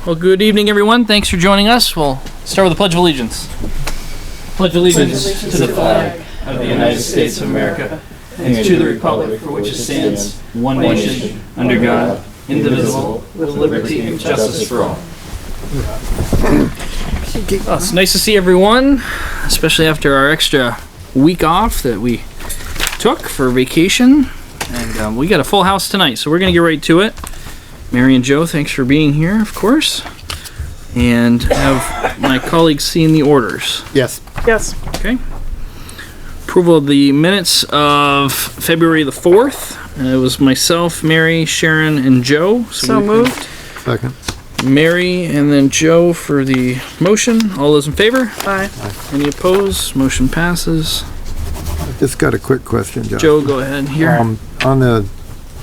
Well, good evening, everyone. Thanks for joining us. We'll start with the Pledge of Allegiance. Pledge allegiance to the flag of the United States of America and to the republic for which it stands, one nation, under God, indivisible, with liberty and justice for all. Well, it's nice to see everyone, especially after our extra week off that we took for vacation. And we got a full house tonight, so we're going to get right to it. Mary and Joe, thanks for being here, of course. And have my colleagues seen the orders? Yes. Yes. Okay. Approval of the minutes of February the 4th. It was myself, Mary, Sharon, and Joe. So moved. Second. Mary and then Joe for the motion. All those in favor? Aye. Any opposed? Motion passes. Just got a quick question, John. Joe, go ahead here. On the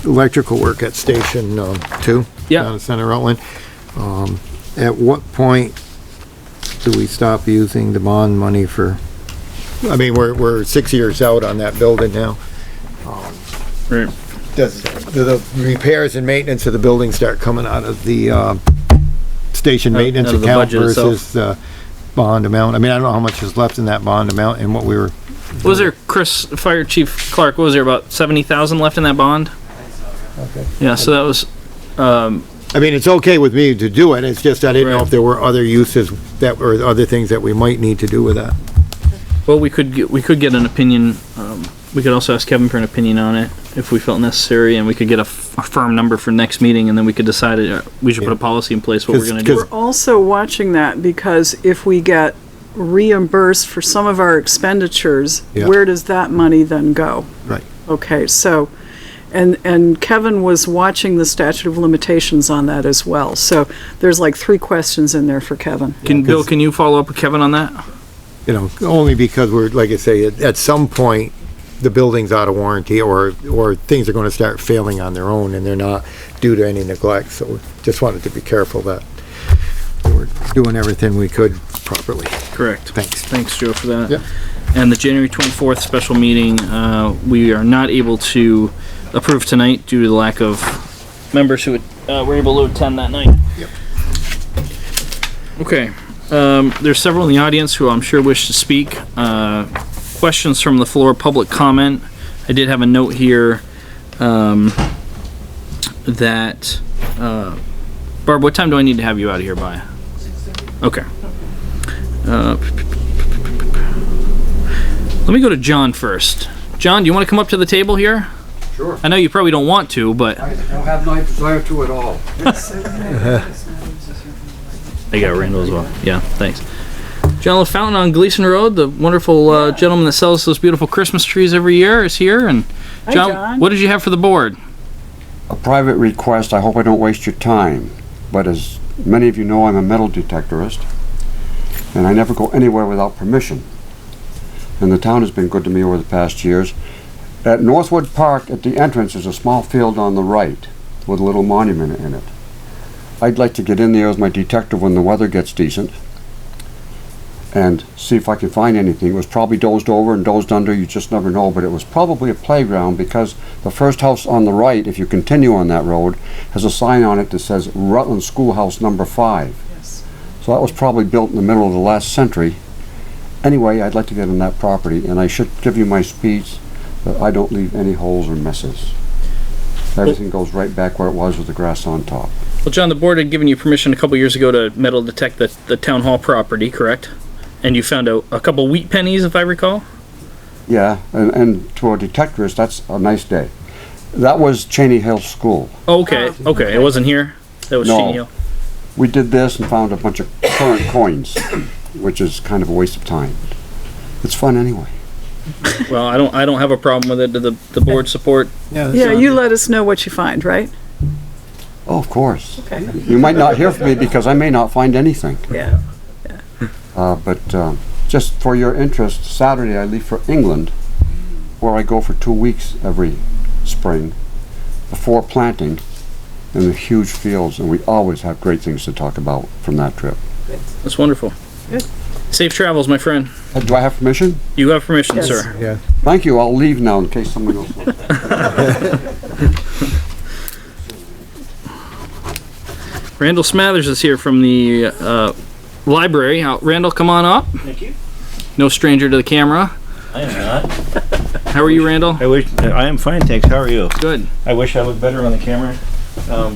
electrical work at Station 2, Yeah. down in Center Rutland, at what point do we stop using the bond money for, I mean, we're 6 years out on that building now. Right. Do the repairs and maintenance of the building start coming out of the station maintenance out of the account budget versus the bond amount? I mean, I don't know how much is left in that bond amount and what we were... Was there, Chris, Fire Chief Clark, what was there, about 70,000 left in that bond? Okay. Yeah, so that was, I mean, it's okay with me to do it, it's just I didn't know Right. if there were other uses that were other things that we might need to do with that. well, we could get an opinion. We could also ask Kevin for an opinion on it if we felt necessary, and we could get a firm number for next meeting, and then we could decide we should put a policy in place what we're going to do. We're also watching that because if we get reimbursed for some of our expenditures, Yeah. where does that money then go? Right. Okay, so, and Kevin was watching the statute of limitations on that as well. So there's like 3 questions in there for Kevin. Bill, can you follow up with Kevin on that? You know, only because we're, like I say, at some point, the building's out of warranty or things are gonna start failing on their own and they're not due to any neglect, so we just wanted to be careful that we're doing everything we could properly. Correct. Thanks. Thanks, Joe, for that. Yep. And the January 24th special meeting, we are not able to approve tonight due to the lack of members who were able to attend that night. Yep. Okay. There's several in the audience who I'm sure wish to speak. Questions from the floor, public comment. I did have a note here that Barb, what time do I need to have you out of here by? Okay. Let me go to John first. John, do you want to come up to the table here? Sure. I know you probably don't want to, but I don't have no desire to at all. I got Randall as well. Yeah, thanks. John LaFountain on Gleason Road, the wonderful gentleman that sells those beautiful Christmas trees every year, is here. And Hi, John. what did you have for the board? A private request. I hope I don't waste your time, but as many of you know, I'm a metal detectorist, and I never go anywhere without permission. And the town has been good to me over the past years. At Northwood Park, at the entrance, is a small field on the right with a little monument in it. I'd like to get in there as my detector when the weather gets decent and see if I can find anything. It was probably dozed over and dozed under, you just never know, but it was probably a playground because the first house on the right, if you continue on that road, has a sign on it that says Rutland Schoolhouse number 5. Yes. So that was probably built in the middle of the last century. Anyway, I'd like to get on that property, and I should give you my speech that I don't leave any holes or messes. Everything goes right back where it was with the grass on top. Well, John, the board had given you permission a couple years ago to metal detect the town hall property, correct? And you found a couple wheat pennies, if I recall? Yeah, and to a detectorist, that's a nice day. That was Cheney Hill School. Oh, okay, okay. It wasn't here? That was No. Cheney Hill? We did this and found a bunch of current coins, which is kind of a waste of time. It's fun anyway. Well, I don't have a problem with it. Did the board support? Yeah, you let us know what you find, right? Oh, of course. Okay. You might not hear from me because I may not find anything. Yeah. But just for your interest, Saturday I leave for England, where I go for 2 weeks every spring before planting in the huge fields, and we always have great things to talk about from that trip. That's wonderful. Good. Safe travels, my friend. Do I have permission? You have permission, Yes. sir. Yeah. Thank you. I'll leave now in case someone else wants. Randall Smathers is here from the library. Randall, come on up. Thank you. No stranger to the camera. I am not. How are you, Randall? I am fine, thanks. How are you? Good. I wish I looked better on the camera.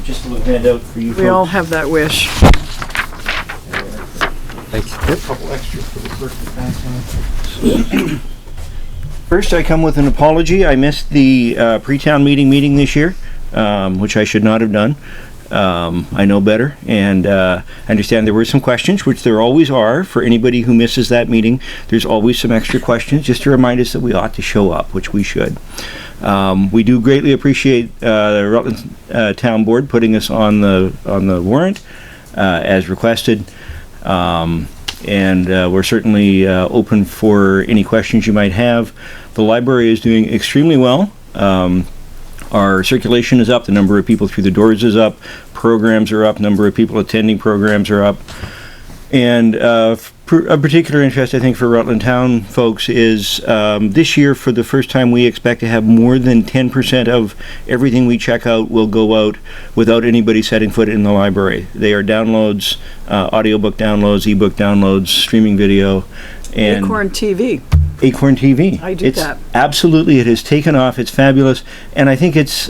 Just a little handout for you folks. We all have that wish. Thanks. A couple extras for the clerk. First, I come with an apology. I missed the pre-town meeting this year, which I should not have done. I know better, and I understand there were some questions, which there always are for anybody who misses that meeting. There's always some extra questions, just to remind us that we ought to show up, which we should. We do greatly appreciate the Rutland Town Board putting us on the warrant as requested, and we're certainly open for any questions you might have. The library is doing extremely well. Our circulation is up, the number of people through the doors is up, programs are up, number of people attending programs are up. And a particular interest, I think, for Rutland Town folks is this year, for the first time, we expect to have more than 10% of everything we check out will go out without anybody setting foot in the library. They are downloads, audiobook downloads, ebook downloads, streaming video, and Acorn TV. Acorn TV. I do that. Absolutely, it has taken off. It's fabulous, and I think it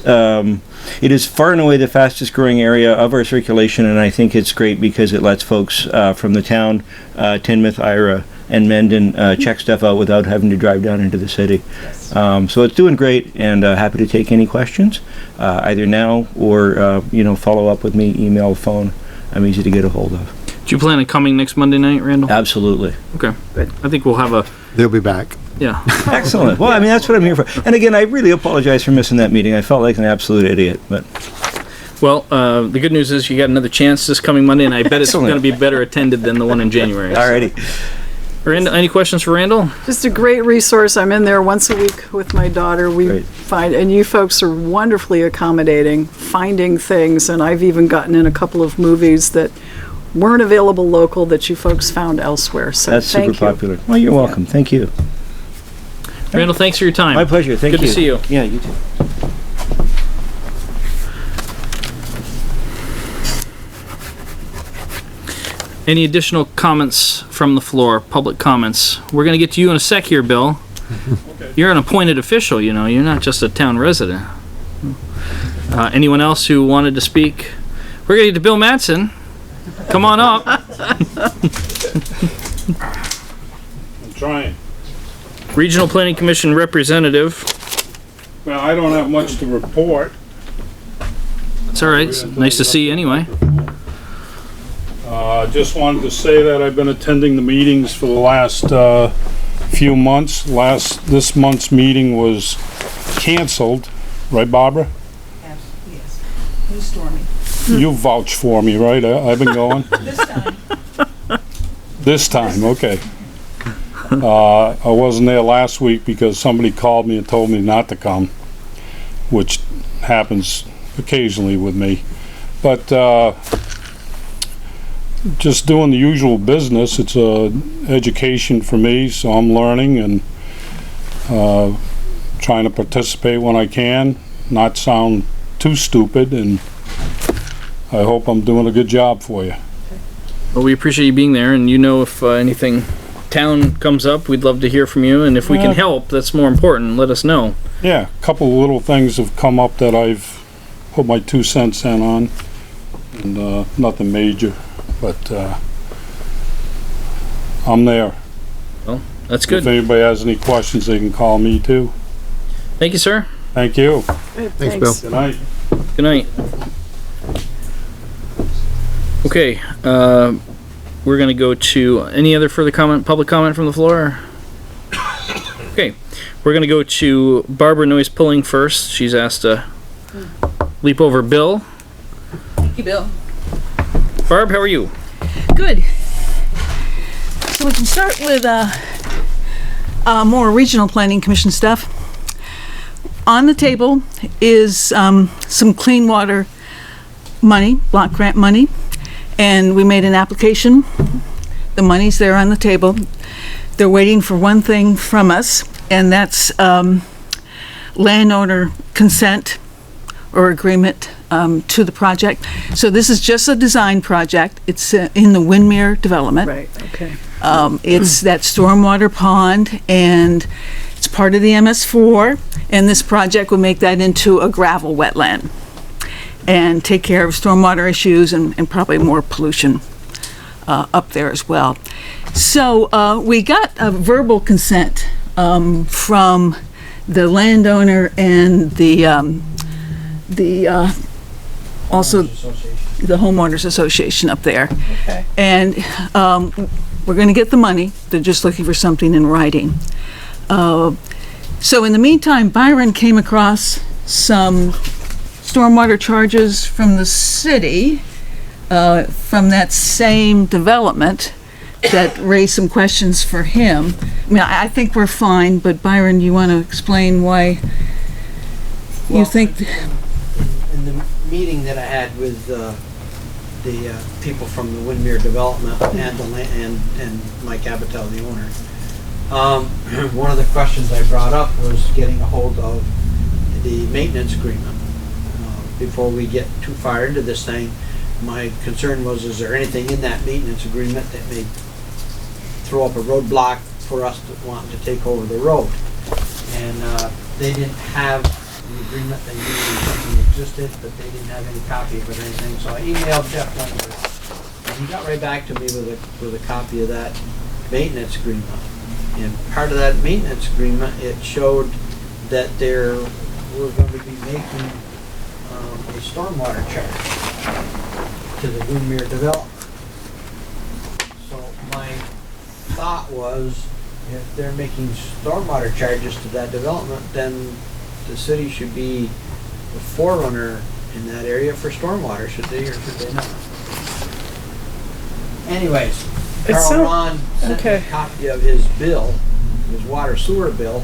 is far and away the fastest growing area of our circulation, and I think it's great because it lets folks from the town, Tinmouth, Ira, and Mendon check stuff out without having to drive down into the city. Yes. So it's doing great, and happy to take any questions, either now or follow up with me, email, phone. I'm easy to get a hold of. Do you plan on coming next Monday night, Randall? Absolutely. Okay. Good. I think we'll have a... They'll be back. Yeah. Excellent. Well, I mean, that's what I'm here for. And again, I really apologize for missing that meeting. I felt like an absolute idiot, but... Well, the good news is you got another chance this coming Monday, and I bet it's Excellent. going to be better attended than the one in January. Alrighty. Randall, any questions for Randall? Just a great resource. I'm in there once a week with my daughter. We Great. find, and you folks are wonderfully accommodating, finding things, and I've even gotten in a couple of movies that weren't available local that you folks found elsewhere. So That's super thank you. popular. Well, you're welcome. Thank you. Randall, thanks for your time. My pleasure. Thank you. Good to see you. Yeah, you too. Any additional comments from the floor, public comments? We're going to get to you in a sec here, Bill. Okay. You're an appointed official, you know. You're not just a town resident. Anyone else who wanted to speak? We're going to get to Bill Mattson. Come on up. I'm trying. Regional Planning Commission representative. Well, I don't have much to report. It's all right. It's nice to see you anyway. Just wanted to say that I've been attending the meetings for the last few months. This month's meeting was canceled, right, Barbara? Yes. New Stormy. You vouch for me, right? I've been going. This time. This time, okay. I wasn't there last week because somebody called me and told me not to come, which happens occasionally with me. But just doing the usual business. It's a education for me, so I'm learning and trying to participate when I can, not sound too stupid, and I hope I'm doing a good job for you. Well, we appreciate you being there, and you know, if anything town comes up, we'd love to hear from you, and if we can help, that's more important. Let us know. Yeah, a couple of little things have come up that I've put my 2 cents in on, and nothing major, but I'm there. Well, that's good. If anybody has any questions, they can call me too. Thank you, sir. Thank you. Thanks, Bill. Good night. Good night. Okay, we're gonna go to any other further comment, public comment from the floor? Okay, we're gonna go to Barbara Noyes-Pulling first. She's asked to leap over Bill. Thank you, Bill. Barb, how are you? Good. So we can start with more regional planning commission stuff. On the table is some clean water money, block grant money, and we made an application. The money's there on the table. They're waiting for one thing from us, and that's landowner consent or agreement to the project. So this is just a design project. It's in the Windmere development. Right, okay. It's that stormwater pond, and it's part of the MS4, and this project will make that into a gravel wetland and take care of stormwater issues and probably more pollution up there as well. So we got a verbal consent from the landowner and also the homeowners association up there. Okay. And we're going to get the money. They're just looking for something in writing. So in the meantime, Byron came across some stormwater charges from the city from that same development that raised some questions for him. I mean, I think we're fine, but Byron, you want to explain why you think? In the meeting that I had with the people from the Windmere Development and Mike Abatel, the owner, one of the questions I brought up was getting a hold of the maintenance agreement. Before we get too far into this thing, my concern was, is there anything in that maintenance agreement that may throw up a roadblock for us to want to take over the road? And they didn't have the agreement. They knew something existed, but they didn't have any copy of it or anything. So I emailed Jeff Lindbergh, and he got right back to me with a copy of that maintenance agreement. And part of that maintenance agreement, it showed that we're going to be making a stormwater charge to the Windmere development. So my thought was, if they're making stormwater charges to that development, then the city should be the forerunner in that area for stormwater, should they or should they not? Anyways, Carl Ron sent me a copy of his bill, his water sewer bill,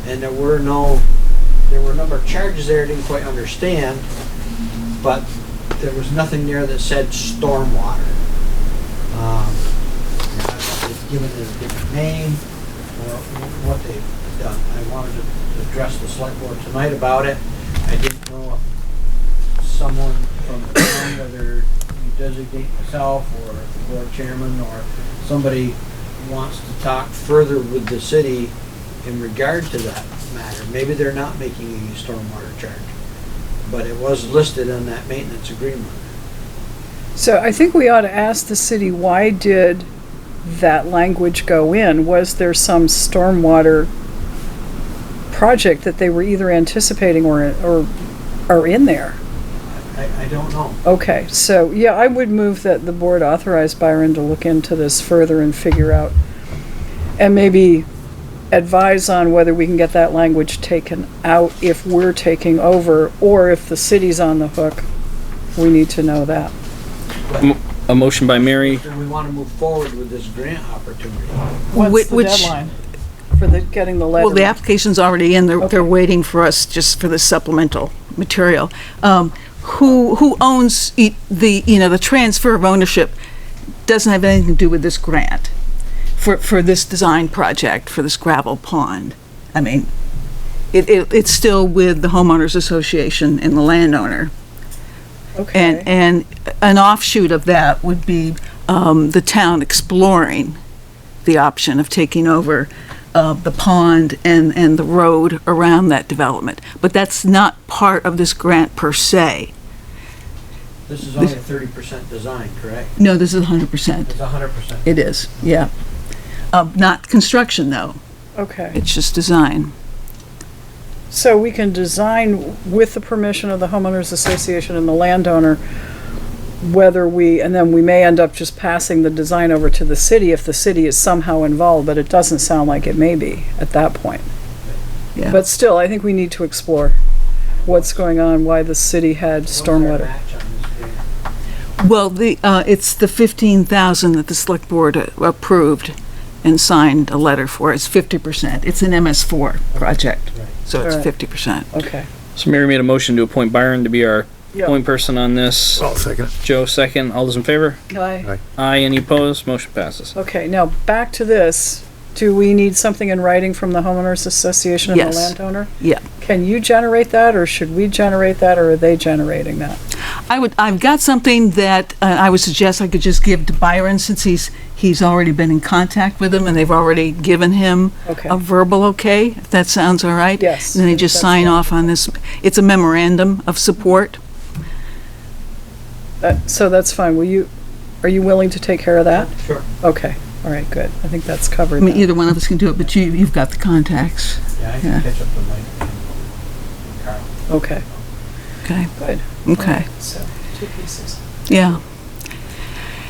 and there were a number of charges there I didn't quite understand, but there was nothing there that said stormwater. I don't know if they've given it a different name or what they've done. I wanted to address the select board tonight about it. I didn't know if someone from the town, whether you designate myself or the board chairman or somebody wants to talk further with the city in regard to that matter. Maybe they're not making any stormwater charge, but it was listed in that maintenance agreement. So I think we ought to ask the city, why did that language go in? Was there some stormwater project that they were either anticipating or in there? I don't know. Okay, so yeah, I would move that the board authorize Byron to look into this further and figure out, and maybe advise on whether we can get that language taken out if we're taking over, or if the city's on the hook. We need to know that. A motion by Mary. Do we want to move forward with this grant opportunity? What's the deadline for getting the letter? Well, the application's already in. They're Okay. waiting for us just for the supplemental material. Who owns the transfer of ownership doesn't have anything to do with this grant for this design project for this gravel pond. I mean, it's still with the homeowners association and the landowner. Okay. And an offshoot of that would be the town exploring the option of taking over the pond and the road around that development. But that's not part of this grant per se. This is only a 30% design, correct? No, this is 100%. It's 100%. It is, yeah. Not construction, though. Okay. It's just design. So we can design with the permission of the homeowners association and the landowner, and then we may end up just passing the design over to the city if the city is somehow involved, but it doesn't sound like it may be at that point. Yeah. But still, I think we need to explore what's going on, why the city had What's our stormwater. match on this grant? Well, it's the 15,000 that the select board approved and signed a letter for. It's 50%. It's an MS4 project, Right. so it's All right. 50%. Okay. So Mary made a motion to appoint Byron to be our Yeah. point person on this. I'll second it. Joe second. All those in favor? Aye. Aye. Any opposed? Motion passes. Okay, now back to this. Do we need something in writing from the homeowners association and the Yes. landowner? Yeah. Can you generate that, or should we generate that, or are they generating that? I've got something that I would suggest I could just give to Byron, since he's already been in contact with him and they've already given him Okay. a verbal okay, if that sounds all right. Yes, And then they just that's sign fine. off on this. It's a memorandum of support. So that's fine. Are you willing to take care of that? Sure. Okay, all right, good. I think that's I covered mean, then. either one of us can do it, but you've got the contacts. Yeah, I Yeah. can catch up with Mike and Carl. Okay, Okay, good. okay. So, 2 pieces. Yeah.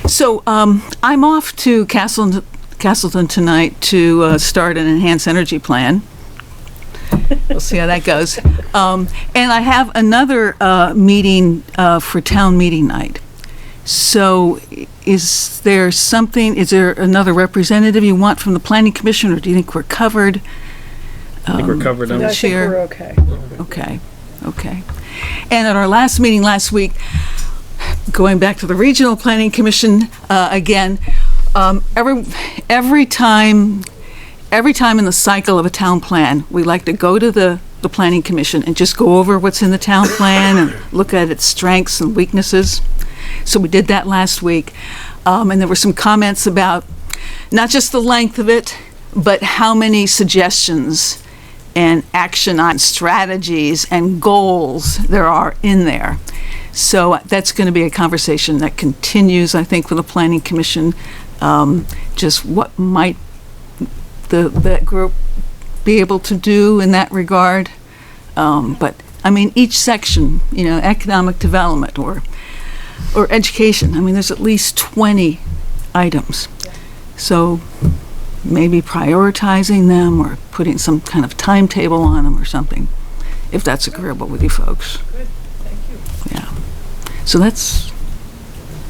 So, I'm off to Castleton tonight to start an enhanced energy plan. We'll see how that goes. And I have another meeting for town meeting night. So, is there another representative you want from the planning commission, or do you think we're covered? I think we're covered on I this. think Chair. we're okay. Okay, okay. And at our last meeting last week, going back to the Regional Planning Commission again, every time in the cycle of a town plan, we like to go to the Planning Commission and just go over what's in the town plan and look at its strengths and weaknesses. So we did that last week. And there were some comments about not just the length of it, but how many suggestions and action on strategies and goals there are in there. So that's going to be a conversation that continues, I think, with the Planning Commission. Just what might that group be able to do in that regard. But, I mean, each section, economic development or education, I mean, there's at least 20 items. So maybe prioritizing them or putting some kind of timetable on them or something, if that's agreeable with you folks. Good, thank you. Yeah. So that's,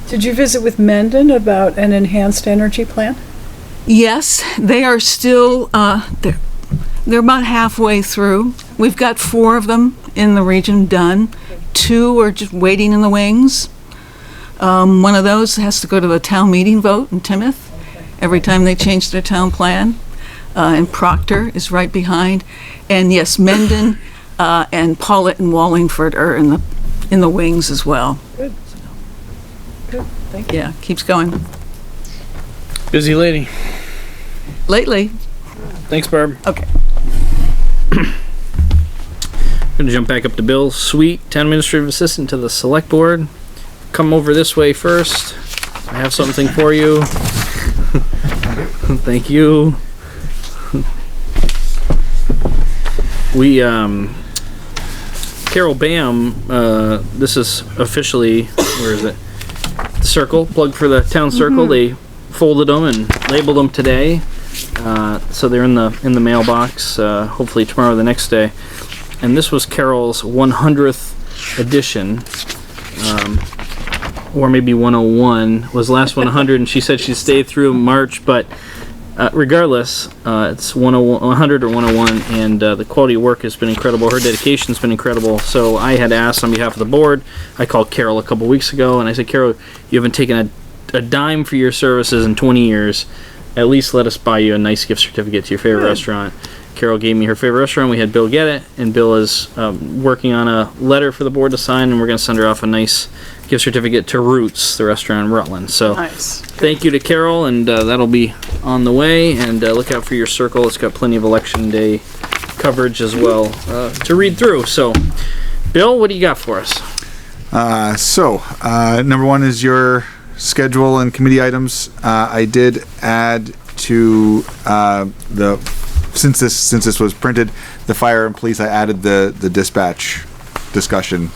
Did you visit with Mendon about an enhanced energy plan? yes, they are still, they're about halfway through. We've got 4 of them in the region done. 2 are just waiting in the wings. One of those has to go to the town meeting vote in Timoth every time they change their town plan. And Proctor is right behind. And yes, Mendon and Paulett and Wallingford are in the wings as well. Good, thank you. Yeah, keeps going. Busy lady. Lately, Thanks, Barb. okay. Gonna jump back up to Bill Sweet, Town Administrative Assistant to the Select Board. Come over this way first. I have something for you. Thank you. We, Carol Bam, this is officially, where is it? The Circle, plug for the Town Circle. They folded them and labeled them today. So they're in the mailbox, hopefully tomorrow or the next day. And this was Carol's 100th edition, or maybe 101 was the last 100, and she said she'd stay through March, but regardless, it's 100 or 101, and the quality of work has been incredible. Her dedication's been incredible. So I had asked on behalf of the board. I called Carol a couple weeks ago, and I said, Carol, you haven't taken a dime for your services in 20 years. At least let us buy you a nice gift certificate to your favorite restaurant. Carol gave me her favorite restaurant. We had Bill get it, and Bill is working on a letter for the board to sign, and we're going to send her off a nice gift certificate to Roots, the restaurant in Rutland. So Nice. thank you to Carol, and that'll be on the way. And look out for your Circle. It's got plenty of election day coverage as well to read through. So, Bill, what do you got for us? Number 1 is your schedule and committee items. I did add to since this was printed, the fire and police, I added the dispatch discussion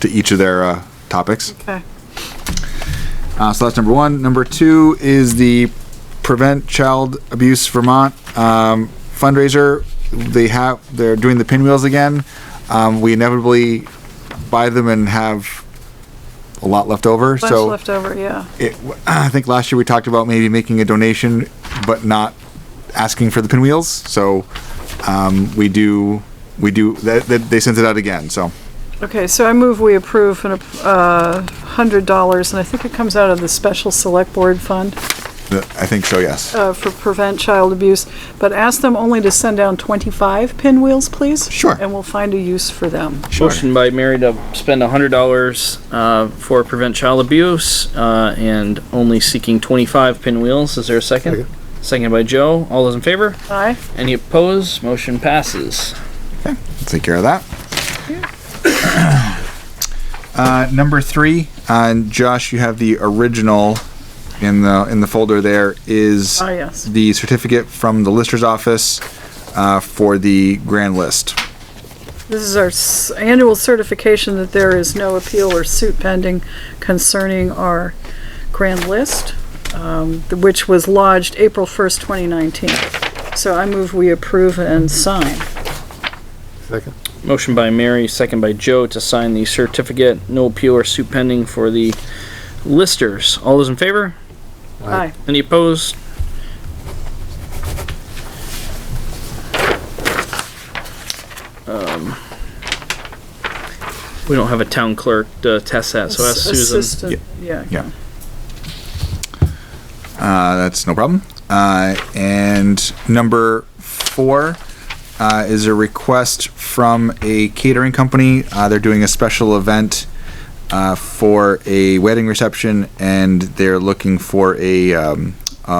to each of their topics. Okay. So that's number 1. Number 2 is the Prevent Child Abuse Vermont fundraiser. They're doing the pinwheels again. We inevitably buy them and have a lot left over. Bunch left over, yeah. I think last year we talked about maybe making a donation, but not asking for the pinwheels. So they sent it out again. So Okay, so I move we approve $100, and I think it comes out of the Special Select Board Fund. I think so, yes. for prevent child abuse, but ask them only to send down 25 pinwheels, please. Sure. And we'll find a use for them. Motion by Mary to spend $100 for prevent child abuse, and only seeking 25 pinwheels. Is there a second? Second by Joe. All those in favor? Aye. Any opposed? Motion passes. Okay, let's take care of that. Number 3, Josh, you have the original in the folder. There is Yes. the certificate from the lister's office for the grand list. This is our annual certification that there is no appeal or suit pending concerning our grand list, which was lodged April 1st, 2019. So I move we approve and sign. Second. Motion by Mary, second by Joe to sign the certificate, no appeal or suit pending for the listers. All those in favor? Aye. Any opposed? We don't have a town clerk to test that, so ask Susan. Assistant, yeah. Yeah. That's no problem. And number 4 is a request from a catering company. They're doing a special event for a wedding reception, and they're looking for a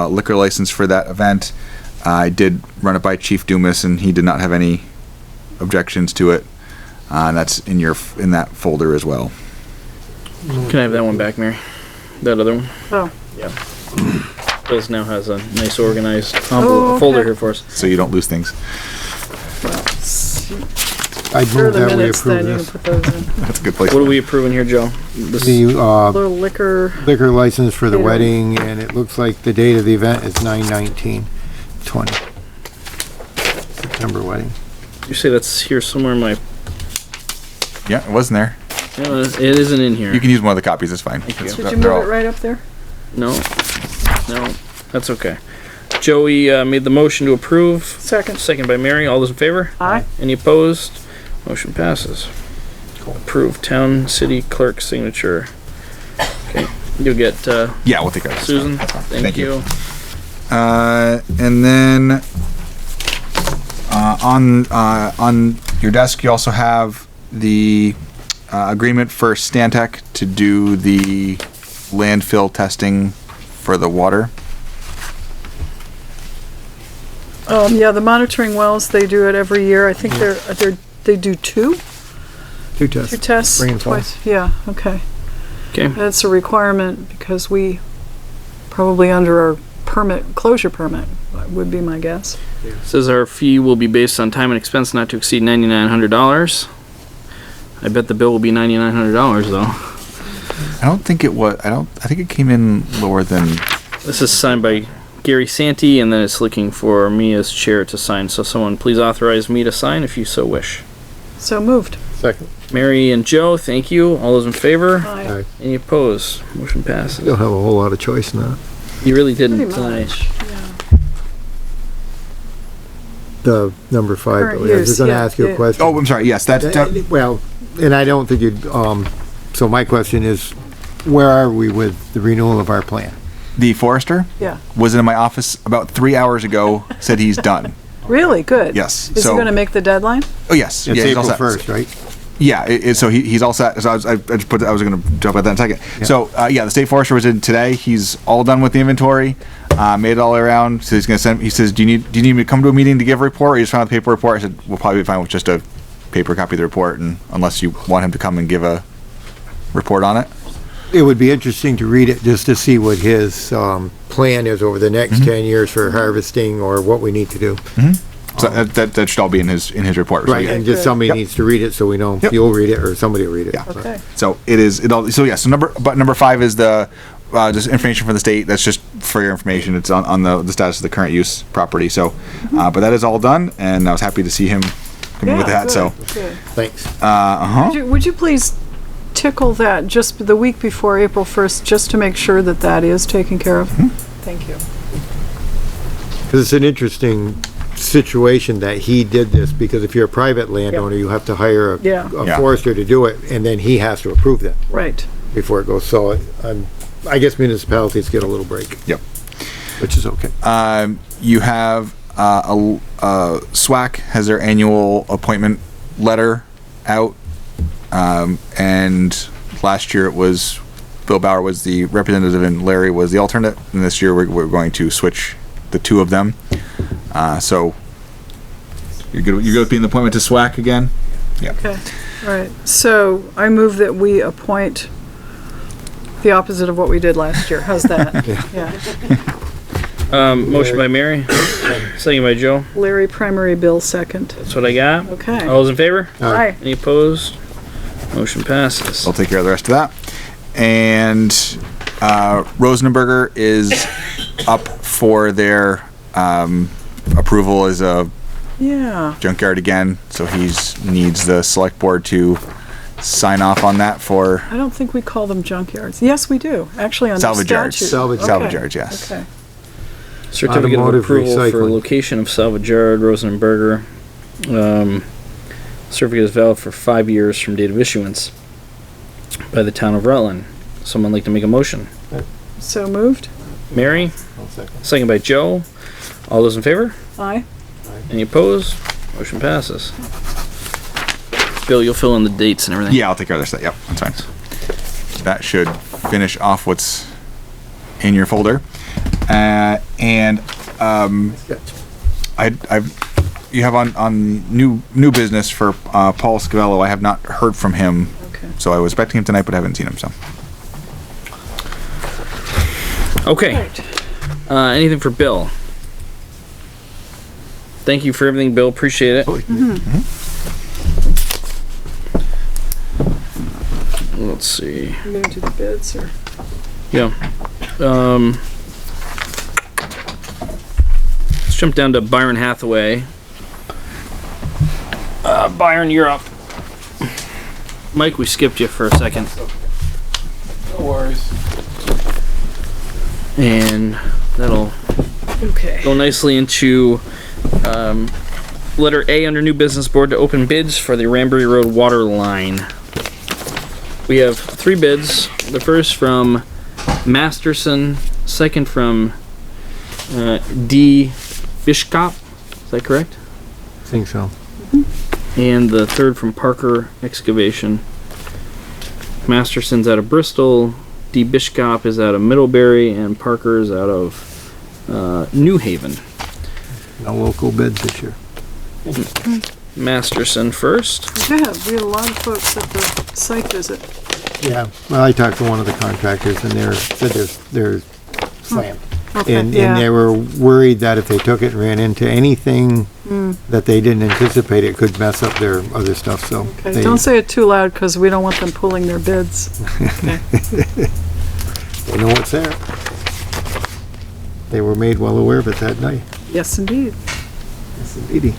liquor license for that event. I did run it by Chief Dumas, and he did not have any objections to it. And that's in that folder as well. Can I have that one back, Mary? That other one? Oh, Yeah. Liz now has a nice organized Oh, folder okay. here for us. So you don't lose things. I'd for move the that we minutes approve then, you can this. put those in. That's a good place. What are we approving here, Joe? This The, Little liquor, liquor license for the Yeah. wedding, and it looks like the date of the event is 9/19/20. September wedding. you say that's here somewhere in my... Yeah, it wasn't there. No, it isn't in here. You can use one of the copies. It's fine. Thank you. It's- did you they're move all- it right up there? No, that's okay. Joey made the motion to approve. Second. Second by Mary. All those in favor? Aye. Any opposed? Motion passes. Approved town city clerk signature. Okay, you'll get Yeah, we'll take care of this. Susan. That's fine. Thank you. And then on your desk, you also have the agreement for Stantec to do the landfill testing for the water. Yeah, the monitoring wells, they do it every year. I think they do two 2 tests. tests Spring and fall. twice. Yeah, okay. Okay. That's a requirement because we probably under our closure permit would be my guess. Says our fee will be based on time and expense not to exceed $9,900. I bet the bill will be $9,900 though. I don't think it was. I think it came in lower than. This is signed by Gary Santee, and then it's looking for me as chair to sign. So someone please authorize me to sign if you so wish. So moved. Second. Mary and Joe, thank you. All those in favor? Aye. Aye. Any opposed? Motion passes. You'll have a whole lot of choice now. You really didn't Pretty tonight. much, yeah. The number 5, Current though. I was use, gonna yeah, ask you yeah. a question. Oh, I'm sorry. Yes, that. Well, and I don't think you'd, so my question is, where are we with the renewal of our plan? The forester Yeah. was in my office about 3 hours ago. Said he's done. Really? Good. Yes. Is he gonna make the deadline? Oh yes. It's yeah, he's all April set. 1st, right? Yeah, so he's all set. So I just put. I was going to jump at that in a second. Yeah. So yeah, the state forester was in today. He's all done with the inventory. Made it all around. So he's going to send. He says, "Do you need me to come to a meeting to give a report, or you just find the paper report?" I said, "We'll probably be fine with just a paper copy of the report, and unless you want him to come and give a report on it." It would be interesting to read it just to see what his plan is over the next 10 years for harvesting or what we need to do. So that should all be in his report. So, Right, yeah. and just Good. somebody Yep. needs to read it so we know Yep. if you'll read it or somebody will read it. Yeah. Okay. So it is. It all. So yeah. So number 5 is the just information from the state. That's just for your information. It's on the status of the current use property. So, but that is all done, and I was happy to see him come in with Yeah, that. good, So, good. Thanks. Would you please tickle that just the week before April 1st, just to make sure that that is taken care of? Thank you. Because it's an interesting situation that he did this, because if you're a private landowner, you have to hire Yeah. a Yeah. forester to do it, and then he has to approve that Right. before it goes. So I guess municipalities get a little break. yep. which is okay. You have SWAC has their annual appointment letter out, and last year it was Bill Bauer was the representative and Larry was the alternate, and this year we're going to switch the two of them. So you're good with being the appointment to SWAC again? Yeah. Okay, all right. So I move that we appoint the opposite of what we did last year. How's that? Yeah. Motion by Mary, second by Joe. Larry primary, Bill second. That's what I got. Okay. All those in favor? Aye. Any opposed? Motion passes. I'll take care of the rest of that. And Rosenberger is up for their approval as a Yeah. junkyard again, so needs the select board to sign off on that for I don't think we call them junkyards. Yes, we do. Actually, under salvage yards. statute. Salvage yards, yes. Okay. Certificate of Automotive approval for recycling. location of salvage yard, Rosenberger. Certificate is valid for 5 years from date of issuance by the town of Rutland. Someone like to make a motion? So moved? Mary, second by Joe. All those in favor? Aye. Any opposed? Motion passes. Bill, you'll fill in the dates and everything. Yeah, I'll take care of this. Yep, that's fine. That should finish off what's in your folder. You have on new business for Paul Scavello. I have not heard from him, Okay. so I was expecting him tonight, but I haven't seen him. So Okay. Right. Anything for Bill? Thank you for everything, Bill. Appreciate it. Let's see. You gonna do the bids or? Yeah. Let's jump down to Byron Hathaway. Byron, you're up. Mike, we skipped you for a second. No worries. And that'll Okay. go nicely into letter A under new business board to open bids for the Randbury Road Water Line. We have 3 bids. The first from Masterson, second from D. Bishkop. Is that correct? I think so. And the third from Parker Excavation. Masterson's out of Bristol, D. Bishkop is out of Middlebury, and Parker's out of New Haven. No local bids this year. Masterson first. Yeah, we had a lot of folks at the site visit. Yeah, well, I talked to one of the contractors and said they're slammed. Okay, And yeah. they were worried that if they took it and ran into anything that they didn't anticipate, it could mess up their other stuff, so. Okay, they- don't say it too loud because we don't want them pulling their bids. They know what's there. They were made well aware of it that night. Yes, indeed. Yes, indeedy.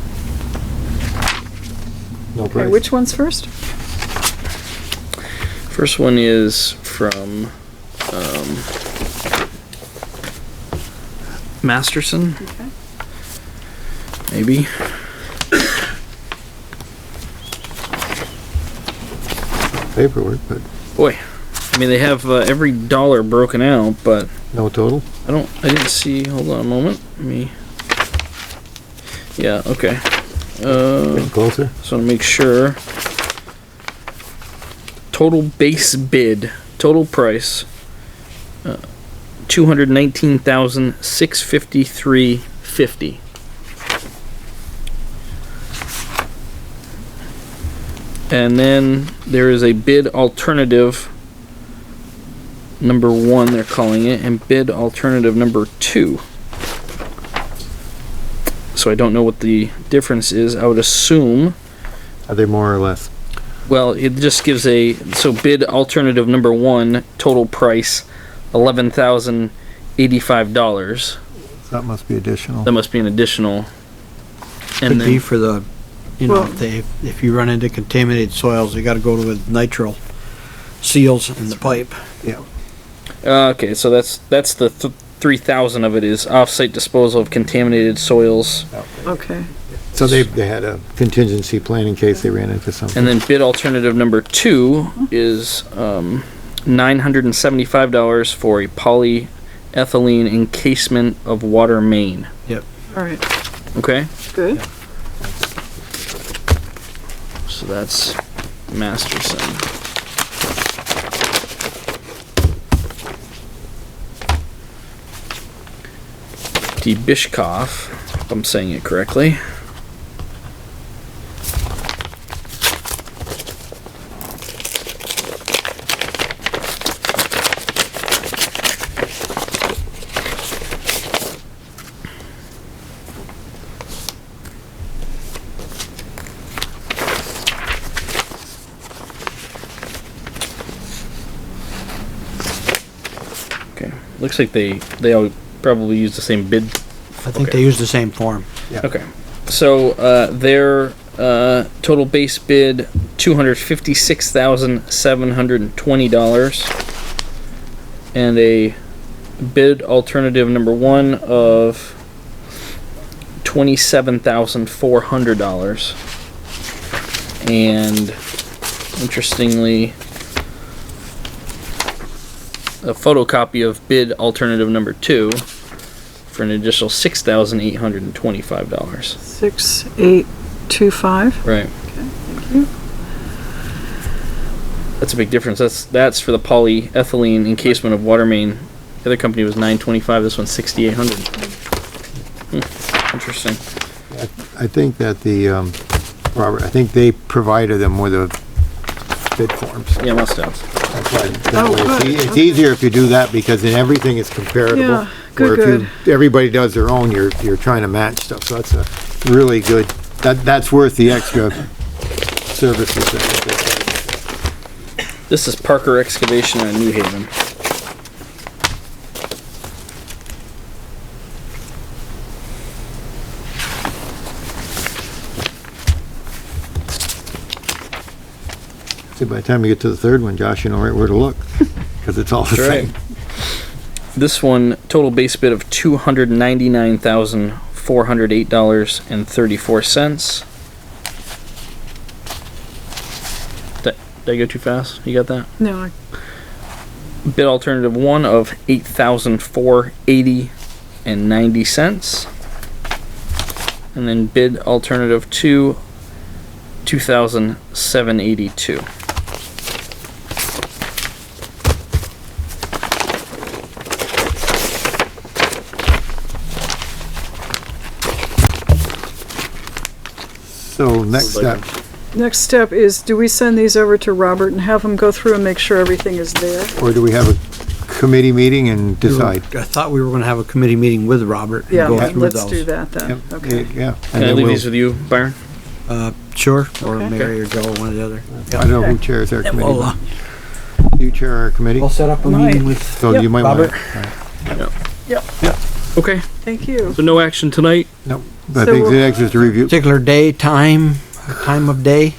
No Okay, price. which one's first? First one is from Masterson. Okay. Maybe. Paperwork, but Boy, I mean they have every dollar broken out, but no total. I didn't see. Hold on a moment. Let me. Yeah. Okay. Getting closer. Just want to make sure. Total base bid, total price, $219,653.50. And then there is a bid alternative number 1, they're calling it, and bid alternative number 2. So I don't know what the difference is. I would assume. Are they more or less? Well, it just gives so bid alternative number 1, total price, $11,085. That must be additional. That must be an additional. Could And be then, for the, you know, Well- if you run into contaminated soils, you gotta go to with nitrile seals in the pipe. okay, so that's the 3,000 of it is off-site disposal of contaminated soils. Okay. So they had a contingency plan in case they ran into something. And then bid alternative number 2 is $975 for a ethylene encasement of water main. All right, Okay? good. So that's Masterson. D. Bishkoff, if I'm saying it correctly. Okay, looks like they all probably use the same bid. I think Okay. they use the same form. Okay, so their total base bid $256,720, and a bid alternative number 1 of $27,400, and interestingly, a photocopy of bid alternative number 2 for an additional $6,825. 6825. Right. Thank you. That's a big difference. That's for the polyethylene encasement of water main. The other company was $925. This one's $6,800. Interesting. I think that Robert, I think they provided them with a bid forms. Yeah, must have. That's why, that Oh, way good. it's easier if you do that, because then everything is comparable. Yeah, Where good, if everybody does their own, you're trying to match stuff, so that's a really good, that's worth the extra services that they provide. This is Parker Excavation in New Haven. See, by the time you get to the third one, Josh, you know right where to look, because it's all the That's right. same. This one, total base bid of $299,408.34. Did I go too fast? You got that? No, Bid alternative 1 of $8,480.90, and then bid alternative 2, $2,782. So next step, next step is, do we send these over to Robert and have him go through and make sure everything is there? or do we have a committee meeting and decide? I thought we were gonna have a committee meeting with Robert and Yeah, go through let's those. do that then, Yep, okay. Yeah. Can And I then leave we'll, these with you, Byron? Sure, or Okay. Mary or Joe, one or the other. I don't know who Okay. chairs our And committee. we'll, You chair our committee, we'll set up a Might. meeting with so you might want Robert. Okay, Thank you. so no action tonight. No, I So think we'll- the next is to review. particular day, time of day.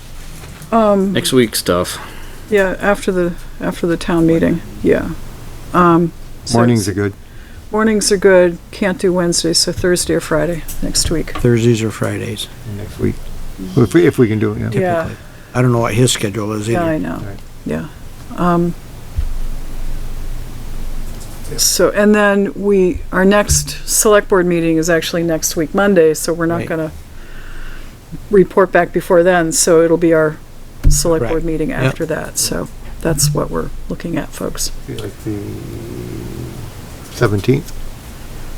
Next week stuff. Yeah, after the town meeting, yeah. So Mornings are good. Mornings are good, can't do Wednesday, so Thursday or Friday next week. Thursdays or Fridays. Next week. If we can do it, yeah. Yeah, I don't know what his schedule is yeah, I either. know, Right. yeah. So, and then our next select board meeting is actually next week, Monday, so we're not Right. gonna report back before then, so it'll be our select board Correct. meeting Yep. after that, so that's what we're looking at, folks. Be like the 17th,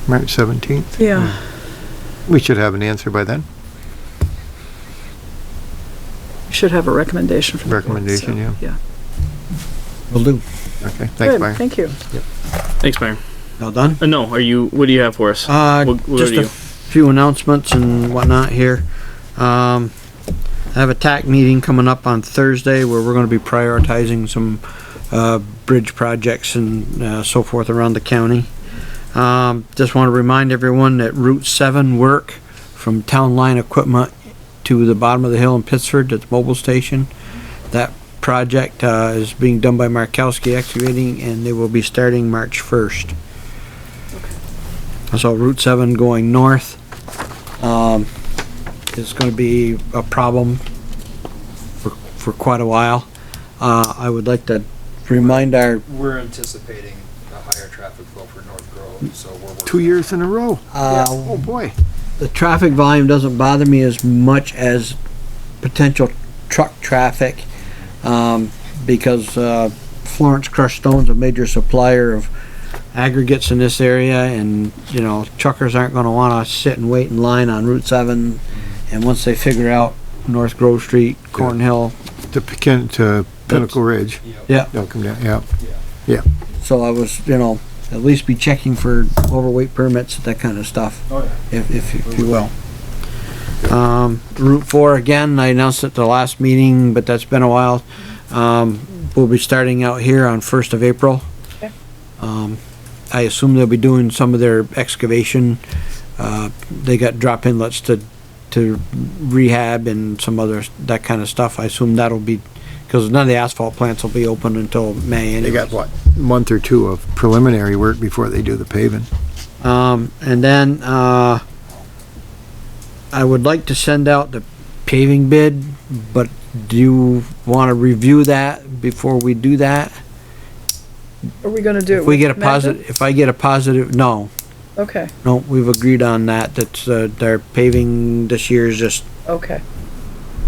March 17th. Yeah, We should have an answer by then. we should have a recommendation from the board, Recommendation, so, yeah. Will do. Okay, thanks, Good, Byron. thank you. Thanks, Byron. All done? No, what do you have for us? What Just are you? a few announcements and whatnot here. I have a TAC meeting coming up on Thursday where we're gonna be prioritizing some, bridge projects and, so forth around the county. Just wanna remind everyone that Route 7 work from Town Line Equipment to the bottom of the hill in Pittsford at the mobile station. That project, is being done by Markowski Excavating and they will be starting March 1st. So Route 7 going north, is gonna be a problem for quite a while. I would like to remind We're anticipating higher traffic flow for North Grove, so we're working. 2 years in a row. Uh, Oh, boy. The traffic volume doesn't bother me as much as potential truck traffic, because Florence Crushed Stone's a major supplier of aggregates in this area, and, you know, truckers aren't gonna wanna sit and wait in line on Route 7, and once they figure out North Grove Street, Cornhill, To Pinnacle Ridge. yeah. They'll come down, yeah. So I was, you know, at least be checking for overweight permits, that kind of stuff. Oh, yeah. If you will. Route 4, again, I announced it at the last meeting, but that's been a while. We'll be starting out here on 1st of April. Okay. I assume they'll be doing some of their excavation. They got drop inlets to rehab and some other, that kind of stuff. I assume that'll be, because none of the asphalt plants will be open until May anyway. They got, what, a month or two of preliminary work before they do the paving. And then, I would like to send out the paving bid, but do you want to review that before we do that? Are we gonna do it? If we get a with Amanda? positive, if I get a positive, no, Okay, we've agreed on that, that's, their paving this year is just okay,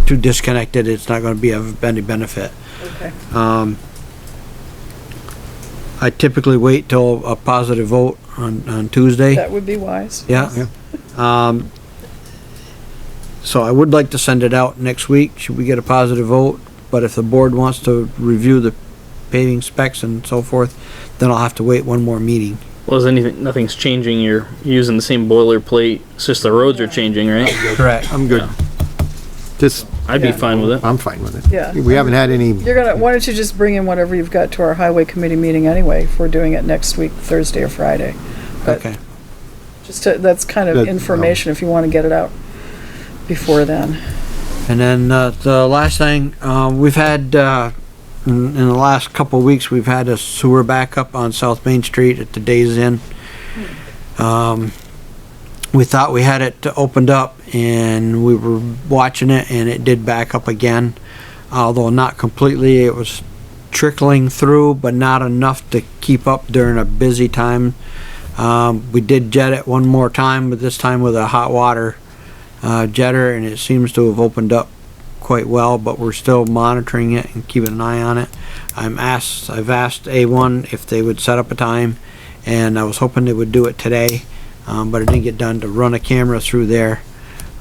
too disconnected, it's not gonna be of any benefit. okay. I typically wait till a positive vote on Tuesday. That would be wise. Yeah. So I would like to send it out next week, should we get a positive vote, but if the board wants to review the paving specs and so forth, then I'll have to wait one more meeting. Well, is anything, nothing's changing, you're using the same boilerplate, it's just the roads are changing, right? Correct. I'm good. Just, I'd be Yeah. fine with it. I'm fine with it. Yeah. We haven't had any, You're gonna, why don't you just bring in whatever you've got to our highway committee meeting anyway, if we're doing it next week, Thursday or Friday. But Okay. just to, that's kind of That- information if you wanna get it out before then. And then, the last thing, we've had, in the last couple of weeks, we've had a sewer backup on South Main Street at the Days Inn. We thought we had it opened up and we were watching it and it did back up again. Although not completely, it was trickling through, but not enough to keep up during a busy time. We did jet it one more time, but this time with a hot water jetter, and it seems to have opened up quite well, but we're still monitoring it and keeping an eye on it. I've asked A1 if they would set up a time, and I was hoping they would do it today, but it didn't get done, to run a camera through there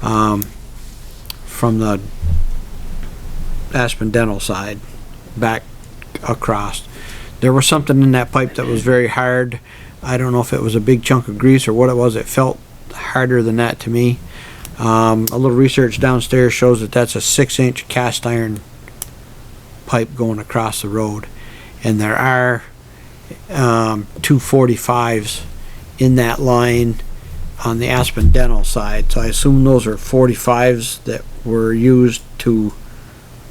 from the Aspen Dental side back across. There was something in that pipe that was very hard. I don't know if it was a big chunk of grease or what it was. It felt harder than that to me. A little research downstairs shows that that's a 6-inch cast iron pipe going across the road, and there are 245s in that line on the Aspen Dental side, so I assume those are 45s that were used to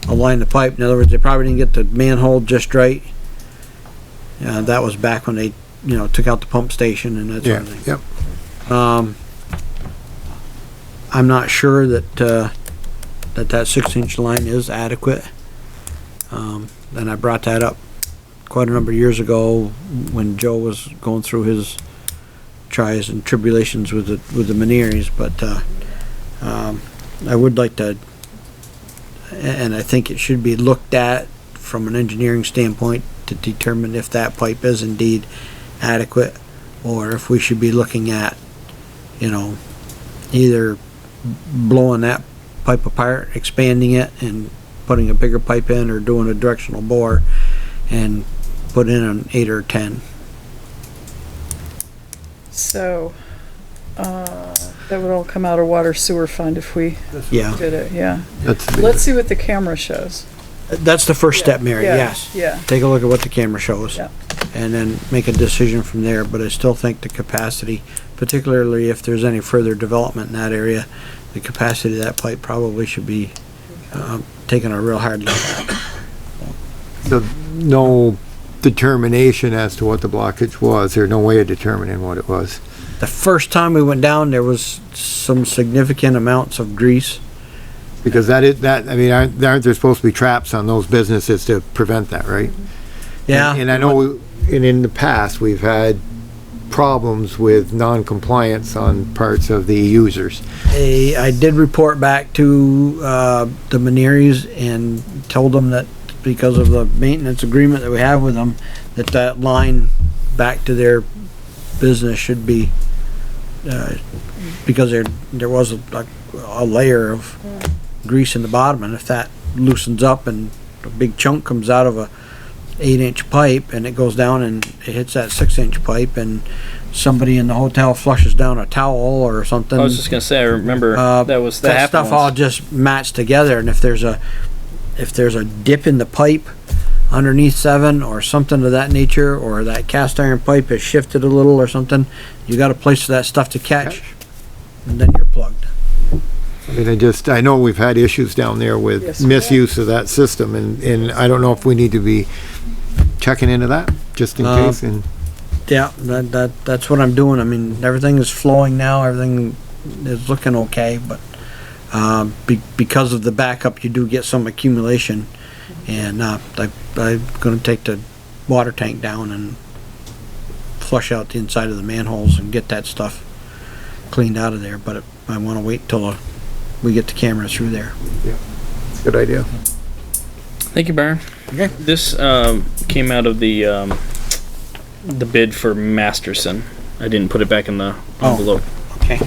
align the pipe. In other words, they probably didn't get the manhole just right. That was back when they, took out the pump station and that sort yeah, of thing. yep. I'm not sure that that 6-inch line is adequate. And I brought that up quite a number of years ago when Joe was going through his trials and tribulations with the Menieres, but I would like to, and I think it should be looked at from an engineering standpoint to determine if that pipe is indeed adequate, or if we should be looking at, either blowing that pipe apart, expanding it and putting a bigger pipe in, or doing a directional bore and put in an 8 or 10. So, that would all come out of water sewer fund if we Yeah, did it, yeah. That's, Let's see what the camera shows. that's the first step, Mary, Yeah, yes. Yeah, Take a look at what the camera shows. Yeah. And then make a decision from there, but I still think the capacity, particularly if there's any further development in that area, the capacity of that pipe probably should be taken a real hard look at. so no determination as to what the blockage was. There's no way of determining what it was. The first time we went down, there was some significant amounts of grease. Because aren't there supposed to be traps on those businesses to prevent that, right? Yeah. And I know, and in the past, we've had problems with non-compliance on parts of the users. I did report back to the Meniere's and told them that because of the maintenance agreement that we have with them, that line back to their business should be, because there was a layer of grease in the bottom, and if that loosens up and a big chunk comes out of a 8-inch pipe and it goes down and it hits that 6-inch pipe, and somebody in the hotel flushes down a towel or something. I was just gonna say, I remember that stuff all just matched together, and if there's a dip in the pipe underneath 7 or something of that nature, or that cast iron pipe has shifted a little or something, you got a place for that stuff to catch, and then you're plugged. I mean, I know we've had issues down there with Yes, misuse of that system, and I don't know if we need to be checking into that, just in case, and Yeah, that's what I'm doing. I mean, everything is flowing now, everything is looking okay, but because of the backup, you do get some accumulation, and I'm gonna take the water tank down and flush out the inside of the manholes and get that stuff cleaned out of there, but I wanna wait till we get the cameras through there. good idea. Thank you, Byron. Okay. This came out of the bid for Masterson. I didn't put it back in the envelope. Okay.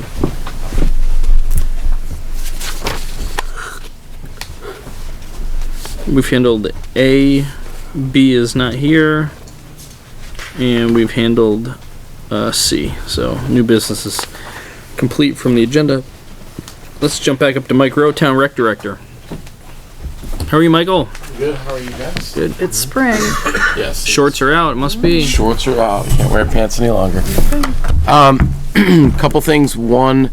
We've handled A, B is not here, and we've handled C. So new business is complete from the agenda. Let's jump back up to Mike Rowe, Town Rec Director. How are you, Michael? Good, how are you guys? Good. It's spring. Yes. Shorts are out, it must be. Shorts are out. You can't wear pants any longer. Couple things. One,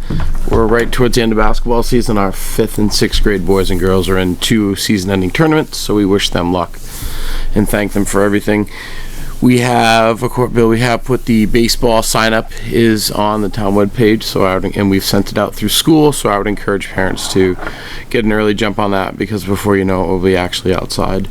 we're right towards the end of basketball season. Our 5th and 6th grade boys and girls are in 2 season-ending tournaments, so we wish them luck and thank them for everything. We have a court bill. We have put the baseball sign-up is on the town webpage, and we've sent it out through school. So I would encourage parents to get an early jump on that, because before you know it, we'll be actually outside